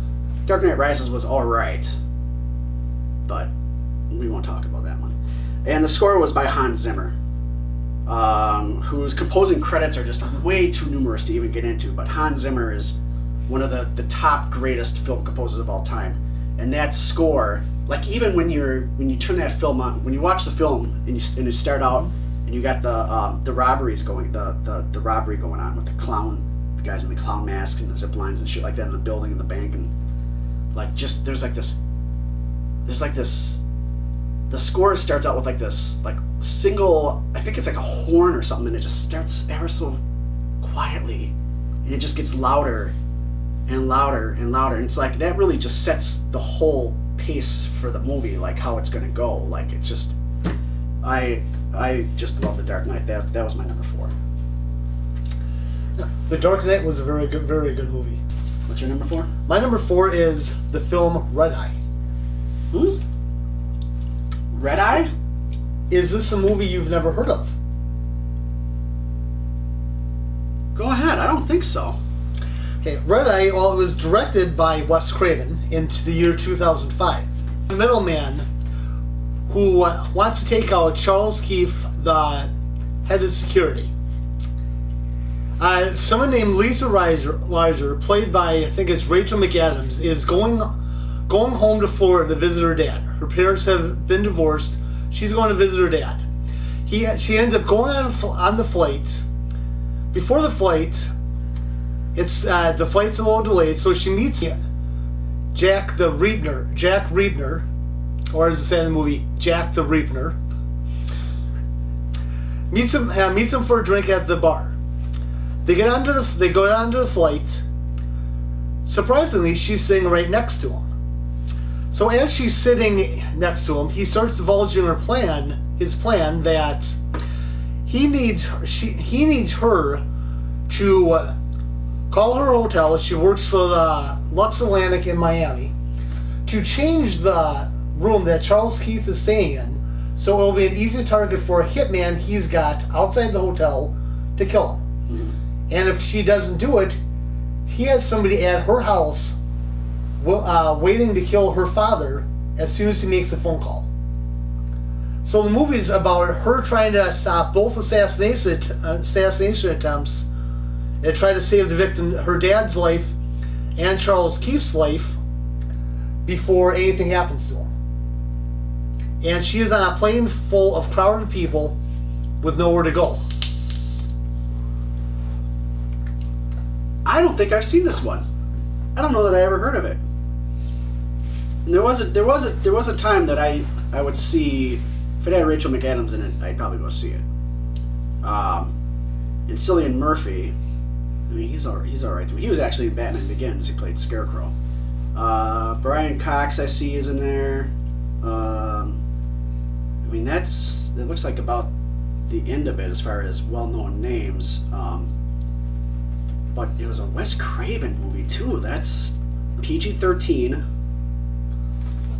Dark Knight Rises was alright, but we won't talk about that one. And the score was by Hans Zimmer, whose composing credits are just way too numerous to even get into, but Hans Zimmer is one of the top greatest film composers of all time. And that score, like even when you turn that film on, when you watch the film and you start out and you got the robberies going, the robbery going on with the guys in the clown masks and the zip lines and shit like that in the building and the bank, and like just there's like this, the score starts out with like this like single, I think it's like a horn or something, and it just starts ever so quietly, and it just gets louder and louder and louder, and it's like that really just sets the whole pace for the movie, like how it's gonna go. Like it's just, I just love The Dark Knight. That was my number 4. The Dark Knight was a very good movie. What's your number 4? My number 4 is the film Red Eye. Red Eye? Is this a movie you've never heard of? Go ahead. I don't think so. Okay, Red Eye, well, it was directed by Wes Craven into the year 2005. A middleman who wants to take out Charles Keefe, the head of security. Someone named Lisa Reiser, played by, I think it's Rachel McAdams, is going home to Florida to visit her dad. Her parents have been divorced. She's going to visit her dad. She ends up going on the flight. Before the flight, the flight's a little delayed, so she meets Jack Reebner, or as they say in the movie, Jack the Reebner. Meets him for a drink at the bar. They go down to the flight. Surprisingly, she's sitting right next to him. So as she's sitting next to him, he starts divulging his plan that he needs her to call her hotel. She works for the Lux Atlantic in Miami, to change the room that Charles Keith is staying in, so it'll be an easy target for a hitman he's got outside the hotel to kill him. Mm-hmm. And if she doesn't do it, he has somebody at her house waiting to kill her father as soon as he makes a phone call. So the movie's about her trying to stop both assassination attempts and try to save the victim, her dad's life and Charles Keefe's life, before anything happens to him. And she is on a plane full of crowded people with nowhere to go. I don't think I've seen this one. I don't know that I ever heard of it. And there was a time that I would see, if it had Rachel McAdams in it, I'd probably go see it. And Cillian Murphy, I mean, he's all right. He was actually in Batman Begins. He played Scarecrow. Brian Cox, I see, is in there. I mean, it looks like about the end of it as far as well-known names. But it was a Wes Craven movie too. That's PG-13.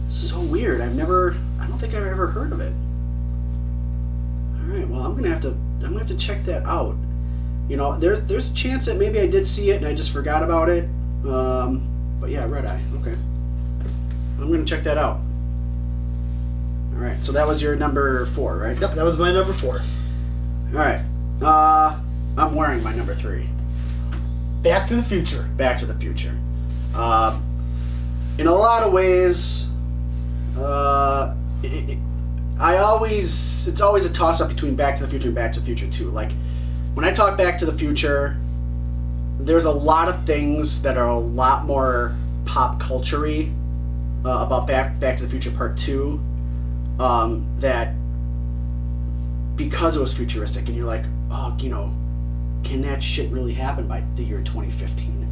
So weird. I don't think I've ever heard of it. All right. Well, I'm gonna have to check that out. You know, there's a chance that maybe I did see it and I just forgot about it. But yeah, Red Eye. Okay. I'm gonna check that out. All right. So that was your number 4, right? Yep, that was my number 4. All right. I'm wearing my number 3. Back to the Future. Back to the Future. In a lot of ways, it's always a toss-up between Back to the Future and Back to the Future 2. Like, when I talk Back to the Future, there's a lot of things that are a lot more pop culture-y about Back to the Future Part 2, that because it was futuristic, and you're like, oh, you know, can that shit really happen by the year 2015?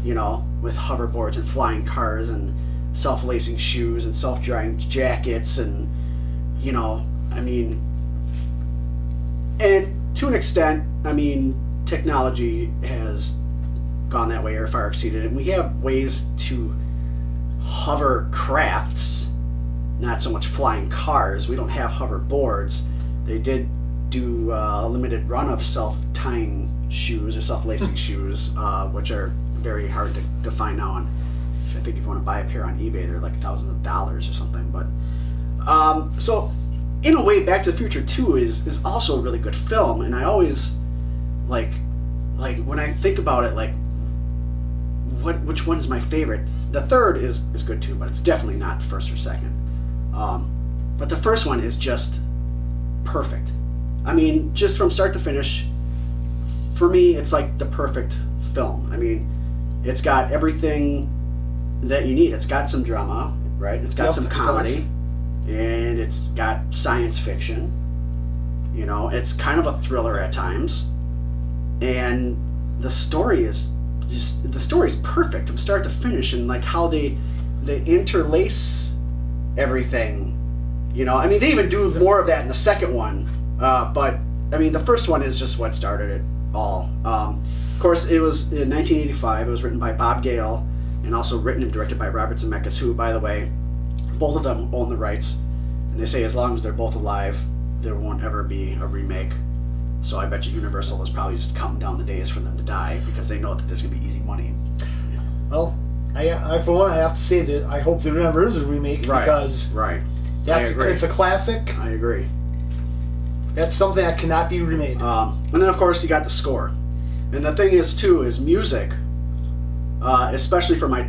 You know, with hoverboards and flying cars and self-lacing shoes and self-drying jackets and, you know, I mean, and to an extent, I mean, technology has gone that way or far exceeded, and we have ways to hover crafts, not so much flying cars. We don't have hoverboards. They did do a limited run of self-tying shoes or self-lacing shoes, which are very hard to find now. And I think if you want to buy a pair on eBay, they're like thousands of dollars or something. But so in a way, Back to the Future 2 is also a really good film, and I always like when I think about it, like which one is my favorite. The third is good too, but it's definitely not first or second. But the first one is just perfect. I mean, just from start to finish, for me, it's like the perfect film. I mean, it's got everything that you need. It's got some drama, right? It's got some comedy, and it's got science fiction. You know, it's kind of a thriller at times, and the story is perfect from start to finish, and like how they interlace everything. You know, I mean, they even do more of that in the second one. But I mean, the first one is just what started it all. Of course, it was in 1985. It was written by Bob Gale and also written and directed by Robert Zemeckis, who, by the way, both of them own the rights And they say as long as they're both alive, there won't ever be a remake. So I bet you Universal is probably just counting down the days for them to die because they know that there's going to be easy money. Well, I for one, I have to say that I hope there never is a remake because it's a classic. I agree. That's something that cannot be remade. And then of course you got the score, and the thing is too is music, especially for my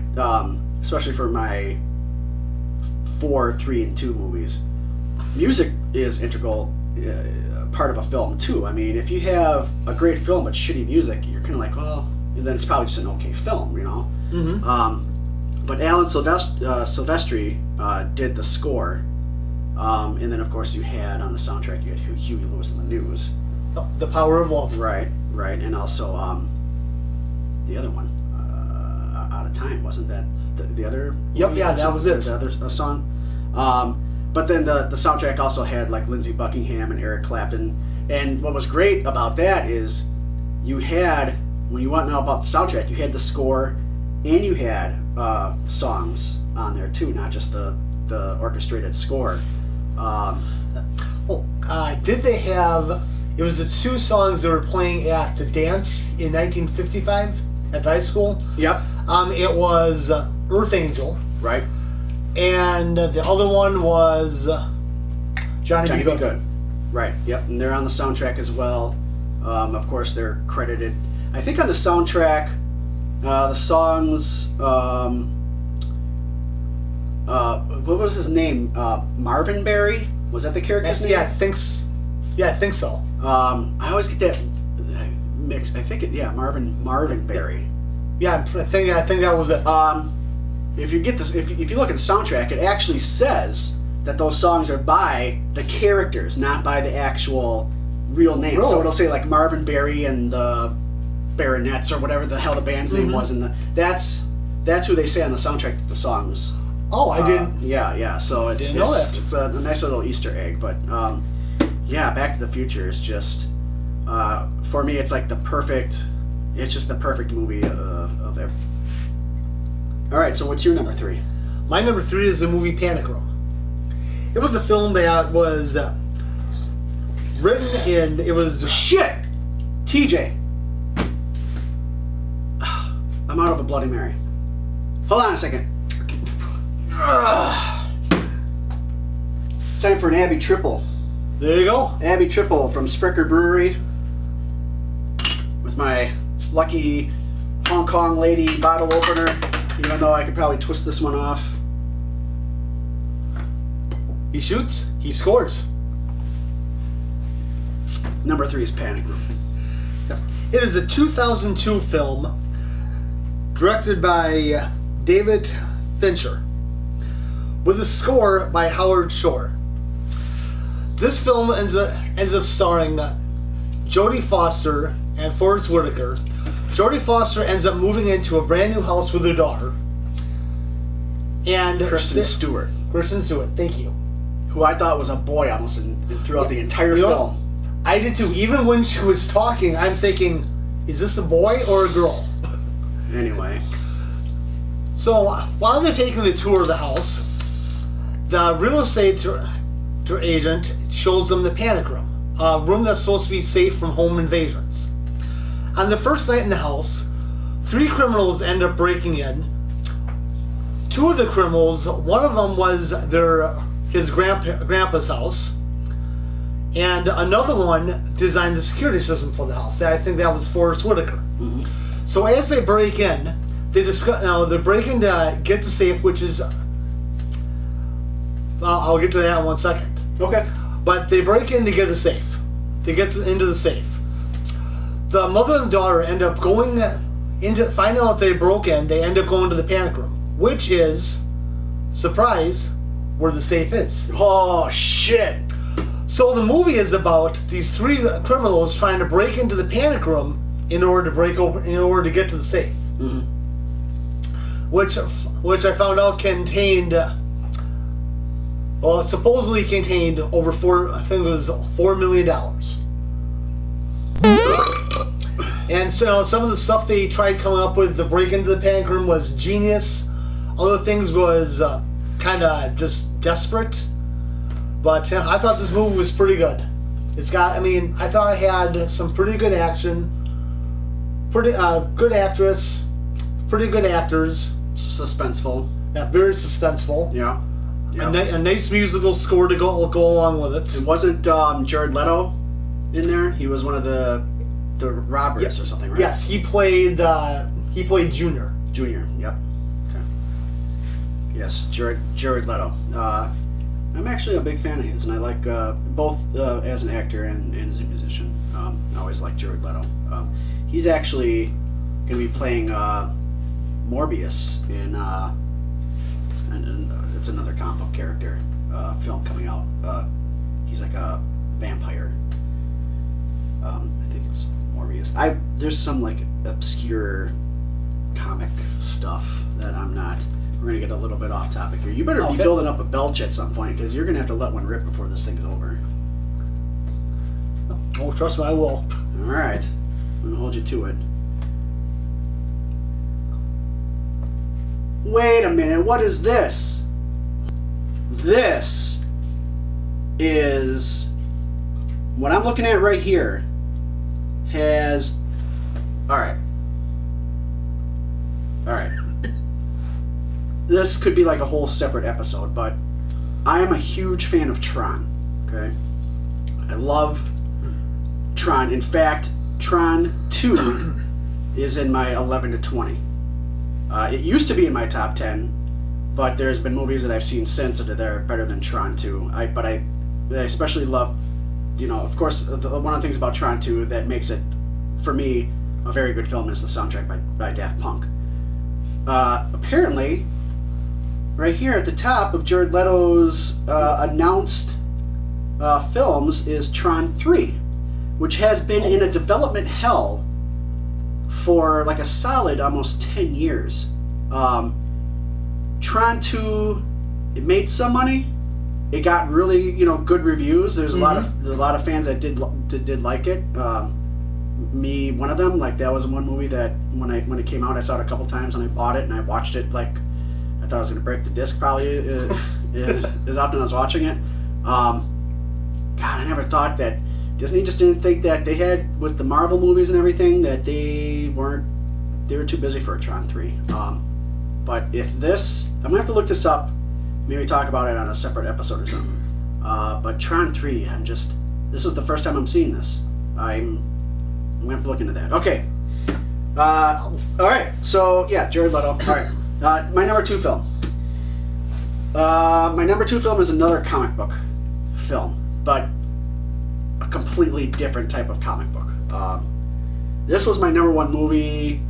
4, 3, and 2 movies. Music is integral part of a film too. I mean, if you have a great film but shitty music, you're kind of like, well, then it's probably just an okay film, you know. Mm-hmm. But Alan Silvestri did the score, and then of course you had on the soundtrack you had Huey Lewis and the News. Oh, The Power of Love. Right, and also the other one, Out of Time, wasn't that the other? Yep, yeah, that was it. The other song. But then the soundtrack also had like Lindsey Buckingham and Eric Clapton. And what was great about that is you had, when you want to know about the soundtrack, you had the score and you had songs on there too, not just the orchestrated score. Did they have, it was the 2 songs they were playing at the dance in 1955 at the high school? Yep. It was Earth Angel. Right. And the other one was Johnny Be Good. Right, yep, and they're on the soundtrack as well. Of course, they're credited. I think on the soundtrack, the songs, what was his name? Marvin Berry? Was that the character's name? Yeah, I think so. I always get that mixed. I think Marvin Berry. Yeah, I think that was it. If you get this, if you look at the soundtrack, it actually says that those songs are by the characters, not by the actual real names. Really? So it'll say like Marvin Berry and the Baronets or whatever the hell the band's name was, and that's who they say on the soundtrack that the songs. Oh, I didn't. Yeah. So it's didn't know that. It's a nice little Easter egg, but Back to the Future is just for me. It's like the perfect. It's just the perfect movie of every. All right, so what's your number 3? My number 3 is the movie Panic Room. It was a film that was written in. It was shit. TJ, I'm out of a Bloody Mary. Hold on a second. It's time for an Abbey Triple. There you go. Abbey Triple from Sprecher Brewery with my lucky Hong Kong lady bottle opener. Even though I could probably twist this one off. He shoots, he scores. Number 3 is Panic Room. It is a 2002 film directed by David Fincher with a score by Howard Shore. This film ends up starring Jodie Foster and Forrest Whitaker. Jodie Foster ends up moving into a brand new house with her daughter. And Kristen Stewart. Kristen Stewart, thank you. Who I thought was a boy almost throughout the entire film. I did too. Even when she was talking, I'm thinking, is this a boy or a girl? Anyway. So while they're taking the tour of the house, the real estate agent shows them the panic room, a room that's supposed to be safe from home invasions. On the first night in the house, 3 criminals end up breaking in. 2 of the criminals, one of them was his grandpa's house, and another one designed the security system for the house. I think that was Forrest Whitaker. Mm-hmm. So as they break in, they're breaking to get the safe, which is I'll get to that in 1 second. Okay. But they break in to get a safe. They get into the safe. The mother and daughter end up going into finding out they broke in. They end up going to the panic room, which is, surprise, where the safe is. Oh shit! So the movie is about these 3 criminals trying to break into the panic room in order to get to the safe. Mm-hmm. Which I found out contained. Well, it supposedly contained over $4 million. And so some of the stuff they tried coming up with to break into the panic room was genius. Other things was kind of just desperate. But I thought this movie was pretty good. It's got, I thought it had some pretty good action, pretty good actress, pretty good actors. Suspenseful. Yeah, very suspenseful. Yeah. A nice musical score to go along with it. It wasn't Jared Leto in there. He was one of the robbers or something, right? Yes, he played Junior. Junior. Yep. Okay. Yes, Jared Leto. I'm actually a big fan of his, and I like both as an actor and as a musician. I always like Jared Leto. He's actually going to be playing Morbius in it's another comic book character film coming out. He's like a vampire. I think it's Morbius. There's some like obscure comic stuff that I'm not. We're gonna get a little bit off topic here. You better be building up a belch at some point because you're gonna have to let one rip before this thing's over. Oh, trust me, I will. All right, I'm gonna hold you to it. Wait a minute, what is this? This is what I'm looking at right here. Has all right. This could be like a whole separate episode, but I am a huge fan of Tron. Okay, I love Tron. In fact, Tron 2 is in my 11 to 20. It used to be in my top 10, but there's been movies that I've seen since that are better than Tron 2. But I especially love, of course, one of the things about Tron 2 that makes it, for me, a very good film is the soundtrack by Daft Punk. Apparently, right here at the top of Jared Leto's announced films is Tron 3, which has been in a development hell for like a solid almost 10 years. Tron 2, it made some money. It got really, good reviews. There's a lot of fans that did like it. Me, one of them. Like that was one movie that when it came out, I saw it a couple times and I bought it and I watched it like I thought I was gonna break the disc probably as often as I was watching it. God, I never thought that Disney just didn't think that they had with the Marvel movies and everything that they were too busy for a Tron 3. But if this, I'm gonna have to look this up, maybe talk about it on a separate episode or something. But Tron 3, this is the first time I'm seeing this. I'm gonna have to look into that. Okay. All right. So yeah, Jared Leto. All right. My number 2 film. My number 2 film is another comic book film, but a completely different type of comic book. This was my number 1 movie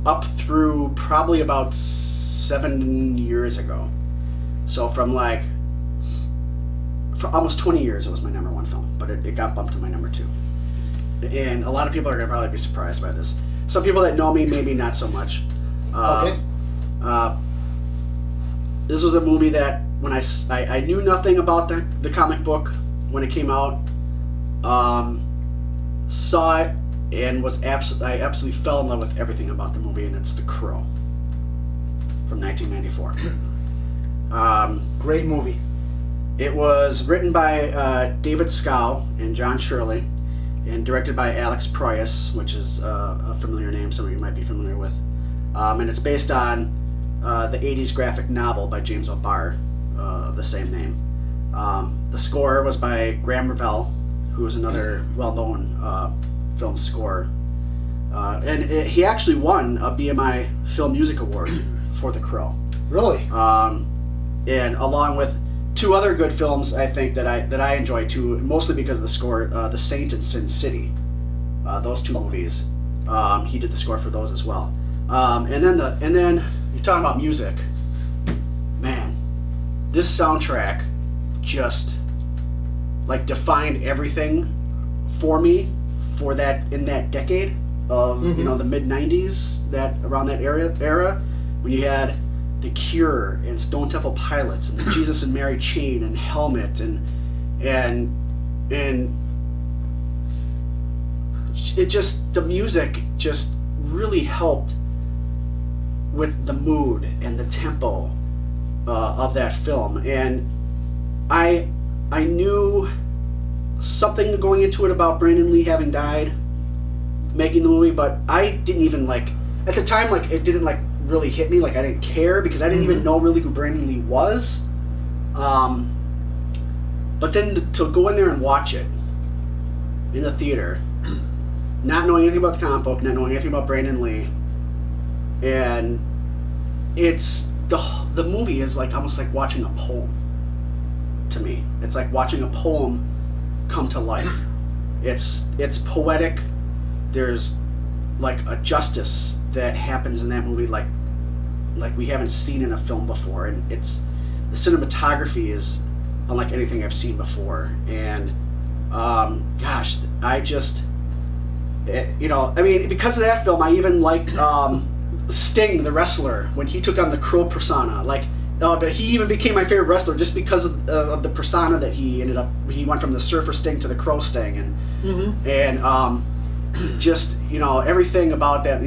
up through probably about 7 years ago. So for almost 20 years, it was my number 1 film, but it got bumped to my number 2. And a lot of people are going to probably be surprised by this. Some people that know me, maybe not so much. Okay. This was a movie that when I knew nothing about the comic book when it came out, saw it, and I absolutely fell in love with everything about the movie, and it's The Crow from 1994. Great movie. It was written by David Scow and John Shirley, and directed by Alex Proyas, which is a familiar name some of you might be familiar with. And it's based on the 80s graphic novel by James O'Barr of the same name. The score was by Graham Revell, who is another well-known film scorer. And he actually won a BMI Film Music Award for The Crow. Really? And along with 2 other good films, I think that I enjoy too, mostly because of the score, The Saint and Sin City. Those 2 movies, he did the score for those as well. And then you're talking about music, man. This soundtrack just like defined everything for me for that in that decade of the mid 90s, that around that era when you had The Cure and Stone Temple Pilots and the Jesus and Mary Chain and Helmet and it just, the music just really helped with the mood and the tempo of that film, and I knew something going into it about Brandon Lee having died making the movie, but I didn't even like at the time, like it didn't like really hit me, like I didn't care because I didn't even know really who Brandon Lee was. But then to go in there and watch it in the theater, not knowing anything about the comic book, not knowing anything about Brandon Lee, and it's the movie is like almost like watching a poem to me. It's like watching a poem come to life. It's poetic. There's like a justice that happens in that movie like we haven't seen in a film before, and it's the cinematography is unlike anything I've seen before. And gosh, I just I mean, because of that film, I even liked Sting the wrestler when he took on the Crow persona. But he even became my favorite wrestler just because of the persona that he went from the Surfer Sting to the Crow Sting, and just everything about that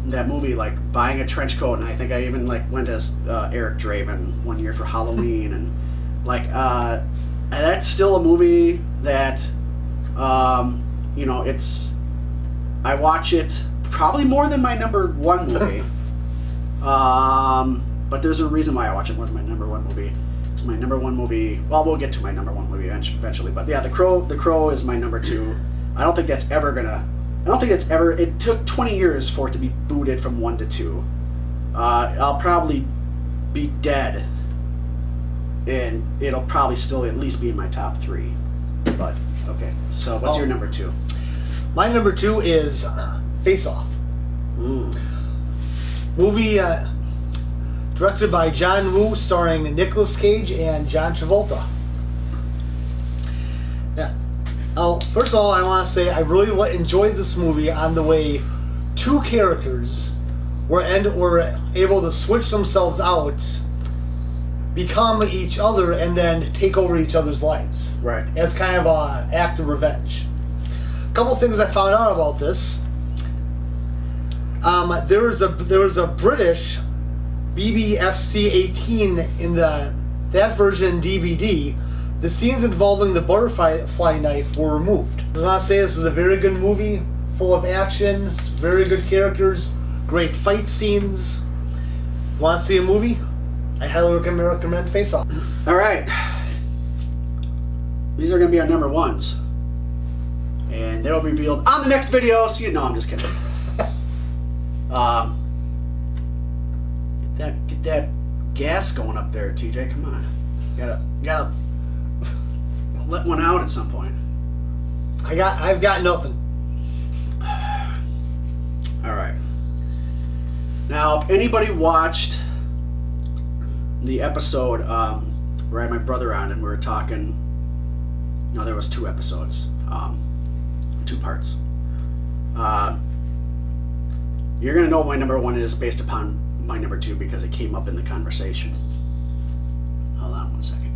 that movie, like buying a trench coat, and I think I even like went as Eric Draven one year for Halloween, and like that's still a movie that it's I watch it probably more than my number one movie. But there's a reason why I watch it more than my number one movie. It's my number one movie. Well, we'll get to my number one movie eventually. But yeah, The Crow is my number two. I don't think that's ever gonna. It took 20 years for it to be booted from 1 to 2. I'll probably be dead, and it'll probably still at least be in my top 3. But okay, so what's your number 2? My number 2 is Face Off. Movie directed by John Woo, starring Nicolas Cage and John Travolta. Yeah. First of all, I want to say I really enjoyed this movie on the way two characters were able to switch themselves out, become each other, and then take over each other's lives. Right. As kind of an act of revenge. A couple things I found out about this. There was a British BBFC 18 in that version DVD. The scenes involving the butterfly knife were removed. I want to say this is a very good movie, full of action, very good characters, great fight scenes. If you want to see a movie, I highly recommend Face Off. All right. These are going to be our number ones. And they'll be revealed on the next video, so I'm just kidding. Get that gas going up there, TJ. Come on. Gotta let one out at some point. I've got nothing. All right. Now, if anybody watched the episode where I had my brother on and we were talking, there was 2 episodes, 2 parts. You're gonna know what my number 1 is based upon my number 2 because it came up in the conversation. Hold on 1 second.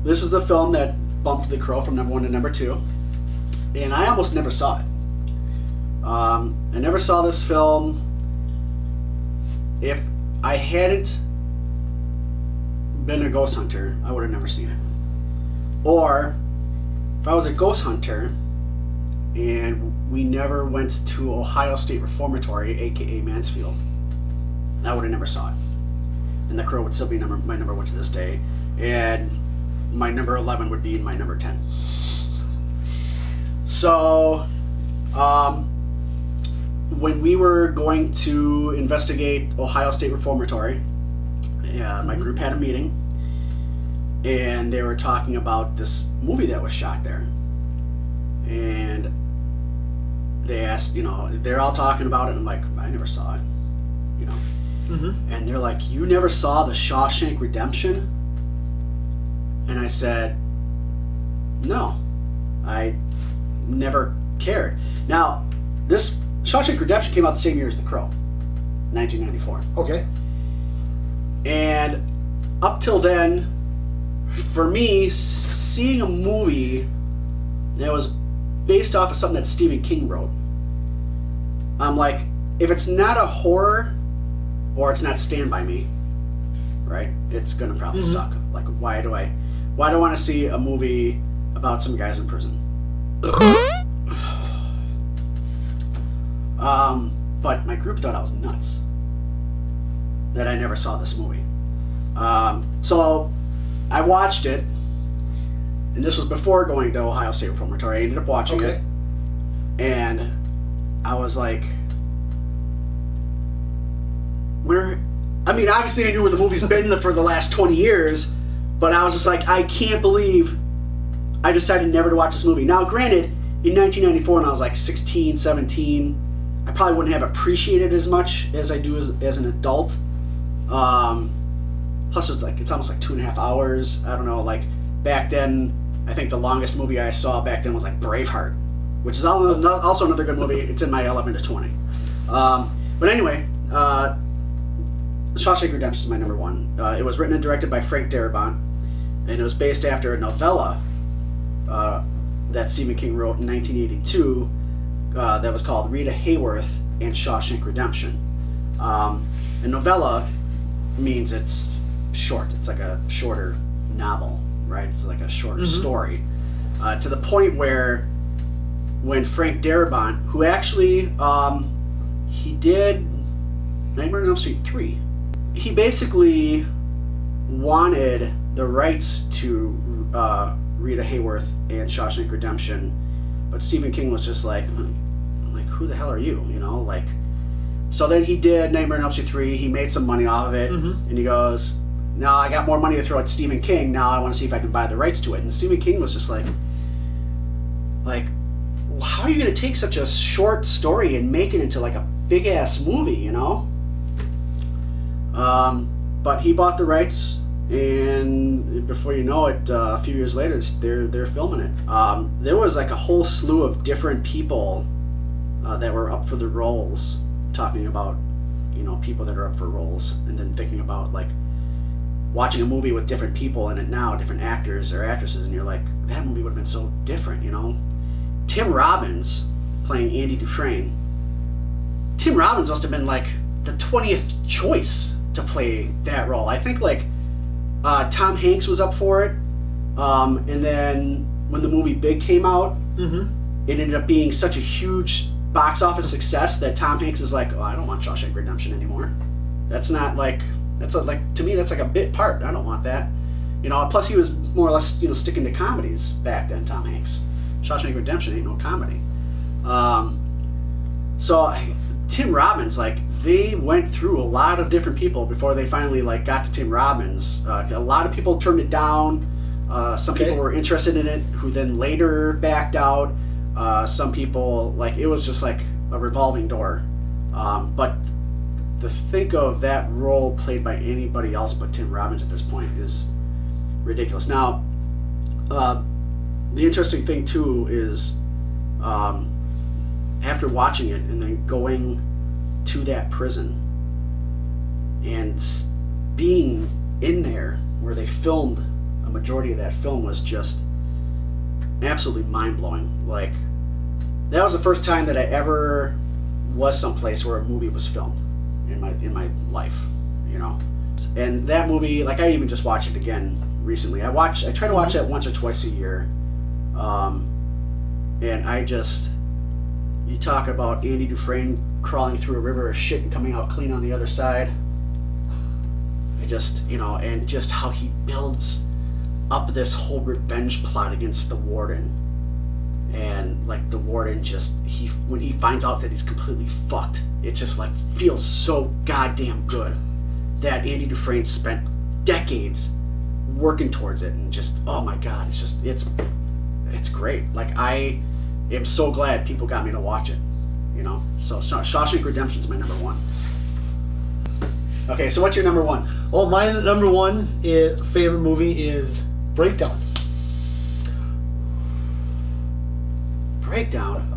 This is the film that bumped The Crow from number 1 to number 2, and I almost never saw it. I never saw this film. If I hadn't been a ghost hunter, I would have never seen it. Or if I was a ghost hunter and we never went to Ohio State Reformatory, aka Mansfield, I would have never saw it. And The Crow would still be my number 1 to this day, and my number 11 would be my number 10. So, when we were going to investigate Ohio State Reformatory, my group had a meeting, and they were talking about this movie that was shot there. And they asked, they're all talking about it, and I'm like, I never saw it, And they're like, you never saw The Shawshank Redemption? And I said, no, I never cared. Now, this Shawshank Redemption came out the same year as The Crow, 1994. Okay. And up till then, for me, seeing a movie that was based off of something that Stephen King wrote, I'm like, if it's not a horror or it's not Stand By Me, right? It's gonna probably suck. Like, why do I want to see a movie about some guys in prison? But my group thought I was nuts that I never saw this movie. So I watched it, and this was before going to Ohio State Reformatory. I ended up watching it, and I was like, obviously I knew where the movie's been for the last 20 years, but I was just like, I can't believe I decided never to watch this movie. Now, granted, in 1994, when I was like 16, 17, I probably wouldn't have appreciated it as much as I do as an adult. Plus, it's almost like 2.5 hours. I don't know, like, back then, I think the longest movie I saw back then was like Braveheart, which is also another good movie. It's in my 11 to 20. But anyway, Shawshank Redemption is my number one. It was written and directed by Frank Darabont, and it was based after a novella that Stephen King wrote in 1982 that was called Rita Hayworth and Shawshank Redemption. A novella means it's short. It's like a shorter novel, right? It's like a shorter story. To the point where when Frank Darabont, who actually, he did Nightmare on Elm Street 3, he basically wanted the rights to Rita Hayworth and Shawshank Redemption, but Stephen King was just like, who the hell are you? You know, like. So then he did Nightmare on Elm Street 3. He made some money off of it, and he goes, "Now I got more money to throw at Stephen King. Now I want to see if I can buy the rights to it." And Stephen King was just like, how are you going to take such a short story and make it into like a big ass movie? You know. But he bought the rights, and before you know it, a few years later, they're filming it. There was like a whole slew of different people that were up for the roles, talking about, people that are up for roles, and then thinking about like watching a movie with different people in it now, different actors or actresses, and you're like, that movie would have been so different, Tim Robbins playing Andy Dufresne. Tim Robbins must have been like the 20th choice to play that role. I think like Tom Hanks was up for it, and then when the movie Big came out, it ended up being such a huge box office success that Tom Hanks is like, I don't want Shawshank Redemption anymore. That's not like, to me that's like a bit part. I don't want that. Plus he was more or less sticking to comedies back then, Tom Hanks. Shawshank Redemption ain't no comedy. So Tim Robbins, like, they went through a lot of different people before they finally like got to Tim Robbins. A lot of people turned it down. Some people were interested in it who then later backed out. Some people, like, it was just like a revolving door. But to think of that role played by anybody else but Tim Robbins at this point is ridiculous. Now, the interesting thing too is after watching it and then going to that prison and being in there where they filmed a majority of that film was just absolutely mind-blowing. Like, that was the first time that I ever was someplace where a movie was filmed in my life, And that movie, like, I even just watched it again recently. I try to watch it once or twice a year, and you talk about Andy Dufresne crawling through a river of shit and coming out clean on the other side. And just how he builds up this whole revenge plot against the warden. And like the warden when he finds out that he's completely fucked, it just like feels so goddamn good that Andy Dufresne spent decades working towards it, and just, oh my god, it's great. Like, I am so glad people got me to watch it, So Shawshank Redemption's my number one. Okay, so what's your number one? Well, my number one favorite movie is Breakdown. Breakdown?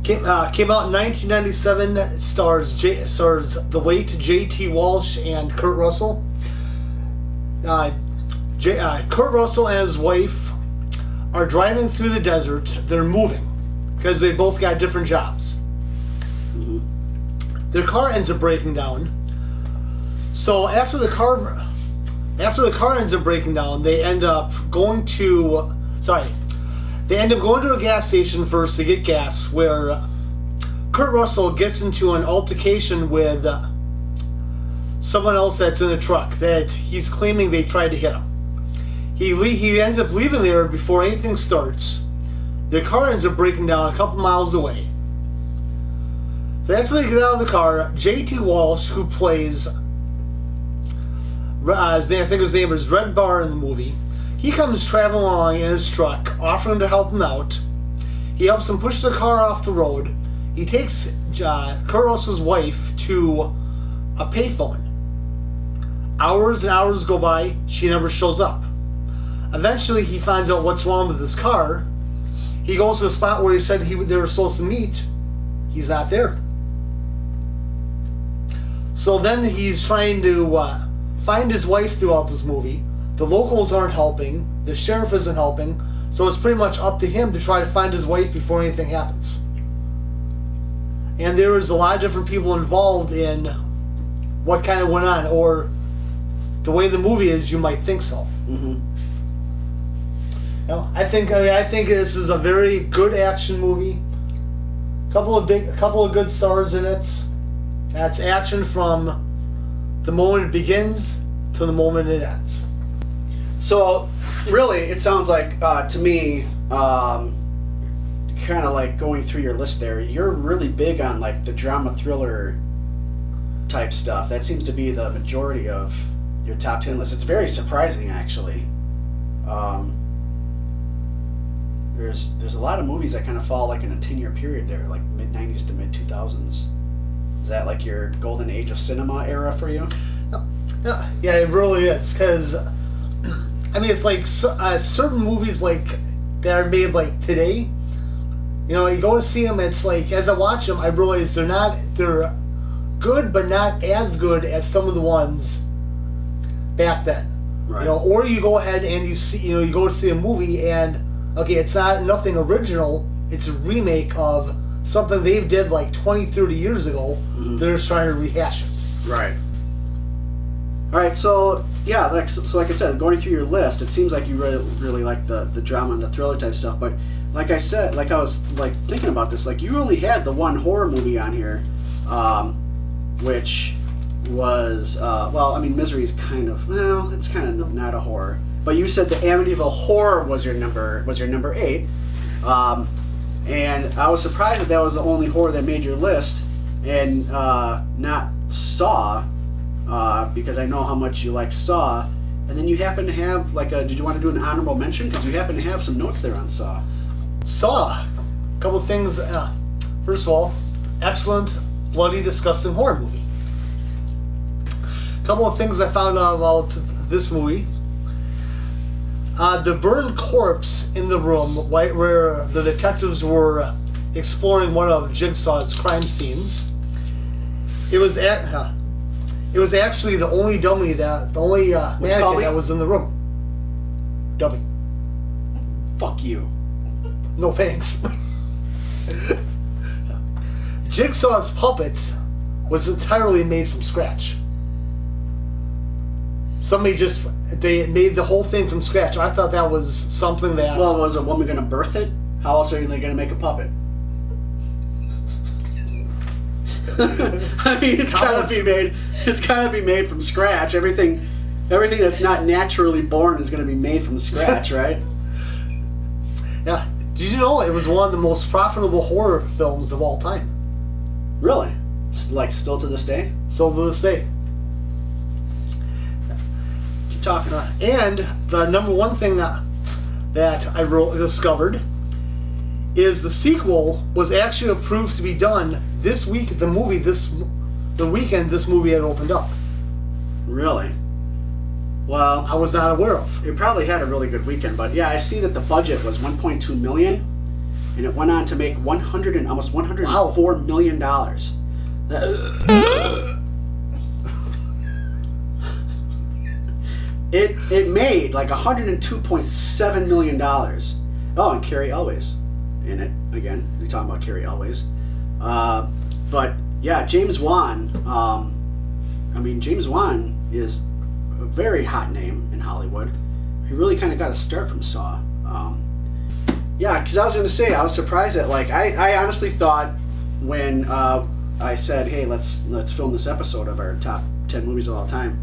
Came out in 1997. Stars the late J.T. Walsh and Kurt Russell. Kurt Russell and his wife are driving through the desert. They're moving because they both got different jobs. their car ends up breaking down. So after the car ends up breaking down, they end up going to a gas station first to get gas, where Kurt Russell gets into an altercation with someone else that's in a truck that he's claiming they tried to hit him. He ends up leaving there before anything starts. Their car ends up breaking down a couple miles away. So after they get out of the car, J.T. Walsh, who plays, I think his name is Red Bar in the movie, he comes traveling along in his truck, offering to help him out. He helps him push the car off the road. He takes Kurt Russell's wife to a payphone. Hours and hours go by, she never shows up. Eventually, he finds out what's wrong with his car. He goes to the spot where he said they were supposed to meet. He's not there. So then he's trying to find his wife throughout this movie. The locals aren't helping. The sheriff isn't helping. So it's pretty much up to him to try to find his wife before anything happens. And there is a lot of different people involved in what kind of went on, or the way the movie is, you might think so. Mm-hmm. I think this is a very good action movie. Couple of good stars in it. That's action from the moment it begins to the moment it ends. So, really, it sounds like, to me, kind of like going through your list there, you're really big on like the drama thriller type stuff. That seems to be the majority of your top 10 list. It's very surprising, actually. There's a lot of movies that kind of fall like in a 10-year period there, like mid-90s to mid-2000s. Is that like your golden age of cinema era for you? Yeah, it really is. Because, I mean, it's like certain movies like that are made like today. You know, you go to see them, it's like, as I watch them, I realize they're good, but not as good as some of the ones back then. Right. You know, or you go ahead and you go to see a movie and, okay, it's nothing original, it's a remake of something they did like 20, 30 years ago. Mm-hmm. They're just trying to rehash it. Right. All right, so yeah, like I said, going through your list, it seems like you really like the drama and the thriller type stuff. But like I said, like I was like thinking about this, like you only had the one horror movie on here, which was well, I mean, Misery is kind of, well, it's kind of not a horror. But you said the Amityville Horror was your number 8, and I was surprised that was the only horror that made your list, and not Saw. Because I know how much you like Saw, and then you happen to have like did you want to do an honorable mention? Because you happen to have some notes there on Saw. Saw, a couple of things. First of all, excellent, bloody, disgusting horror movie. A couple of things I found out about this movie. The burned corpse in the room where the detectives were exploring one of Jigsaw's crime scenes. It was actually the only mannequin that was in the room. Dummy. Fuck you. No thanks. Jigsaw's puppet was entirely made from scratch. They made the whole thing from scratch. I thought that was something that... Well, was a woman going to birth it? How else are they going to make a puppet? I mean, it's gotta be made from scratch. Everything that's not naturally born is going to be made from scratch, right? Yeah. Did you know it was one of the most profitable horror films of all time? Really? Like, still to this day? Still to this day. Keep talking. And the number one thing that I discovered is the sequel was actually approved to be done this week at the weekend this movie had opened up. Really? Well, I was not aware of. It probably had a really good weekend, but yeah, I see that the budget was $1.2 million, and it went on to make almost $104 million. It made like $102.7 million. Oh, and Carrie Elwes in it again. We're talking about Carrie Elwes, but yeah, James Wan. I mean, James Wan is a very hot name in Hollywood. He really kind of got a start from Saw. Yeah, because I was going to say, I was surprised that, like, I honestly thought when I said, hey, let's film this episode of our top 10 movies of all time,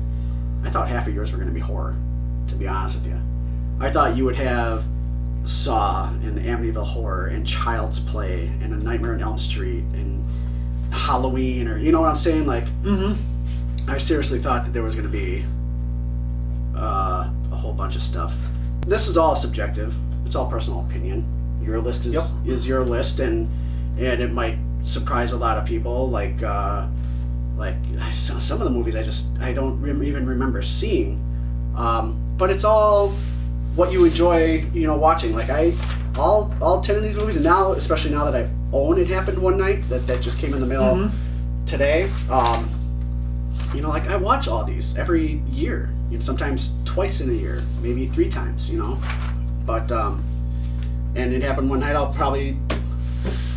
I thought half of yours were going to be horror, to be honest with you. I thought you would have Saw and the Amityville Horror and Child's Play and A Nightmare on Elm Street and Halloween, or you know what I'm saying? Like, I seriously thought that there was going to be a whole bunch of stuff. This is all subjective. It's all personal opinion. Your list is your list, and it might surprise a lot of people. Like some of the movies I don't even remember seeing. But it's all what you enjoy, watching. Like all 10 of these movies, and now, especially now that I own It Happened One Night, that just came in the mail today. Like I watch all these every year. Sometimes twice in a year, maybe 3 times. But and It Happened One Night, I'll probably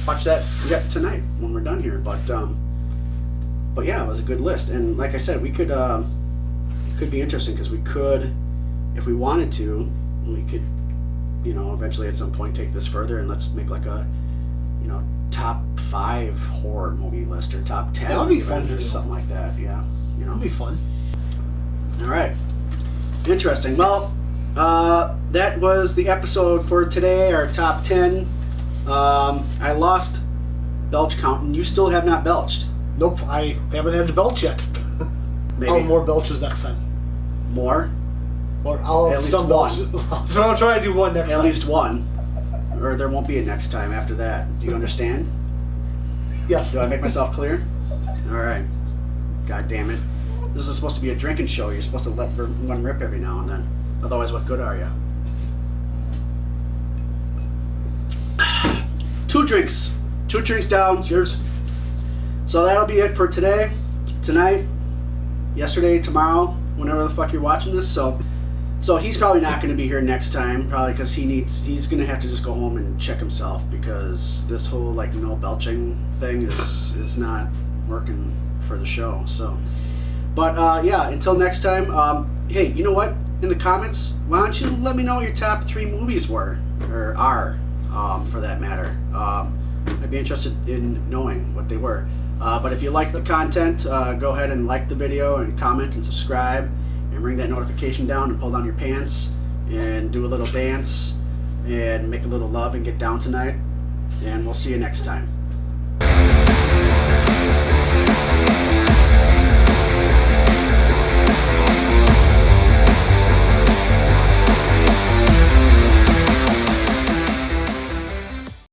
watch that tonight when we're done here. But yeah, it was a good list, and like I said, we could it could be interesting because we could, if we wanted to, we could, eventually at some point take this further and let's make like a, top 5 horror movie list or top 10. That would be fun or to do. something like that. Yeah, That'd be fun. All right, interesting. Well, that was the episode for today. Our top 10. I lost belch count, and you still have not belched. Nope, I haven't had to belch yet. Maybe I'll have more belches next time. more. Or I'll At have least some one. belches. I'll try to do one next At time. least one, or there won't be a next time after that. Do you understand? Yes. Do I make myself clear? All right. God damn it. This is supposed to be a drinking show. You're supposed to let one rip every now and then. Otherwise, what good are you? 2 drinks. 2 drinks down. Cheers. So that'll be it for today, tonight, yesterday, tomorrow, whenever the fuck you're watching this. So he's probably not going to be here next time, probably because he's going to have to just go home and check himself, because this whole like no belching thing is not working for the show. So, but yeah, until next time. Hey, you know what? In the comments, why don't you let me know what your top 3 movies were, or are, for that matter. I'd be interested in knowing what they were. But if you like the content, go ahead and like the video and comment and subscribe and ring that notification down and pull down your pants and do a little dance and make a little love and get down tonight. And we'll see you next time.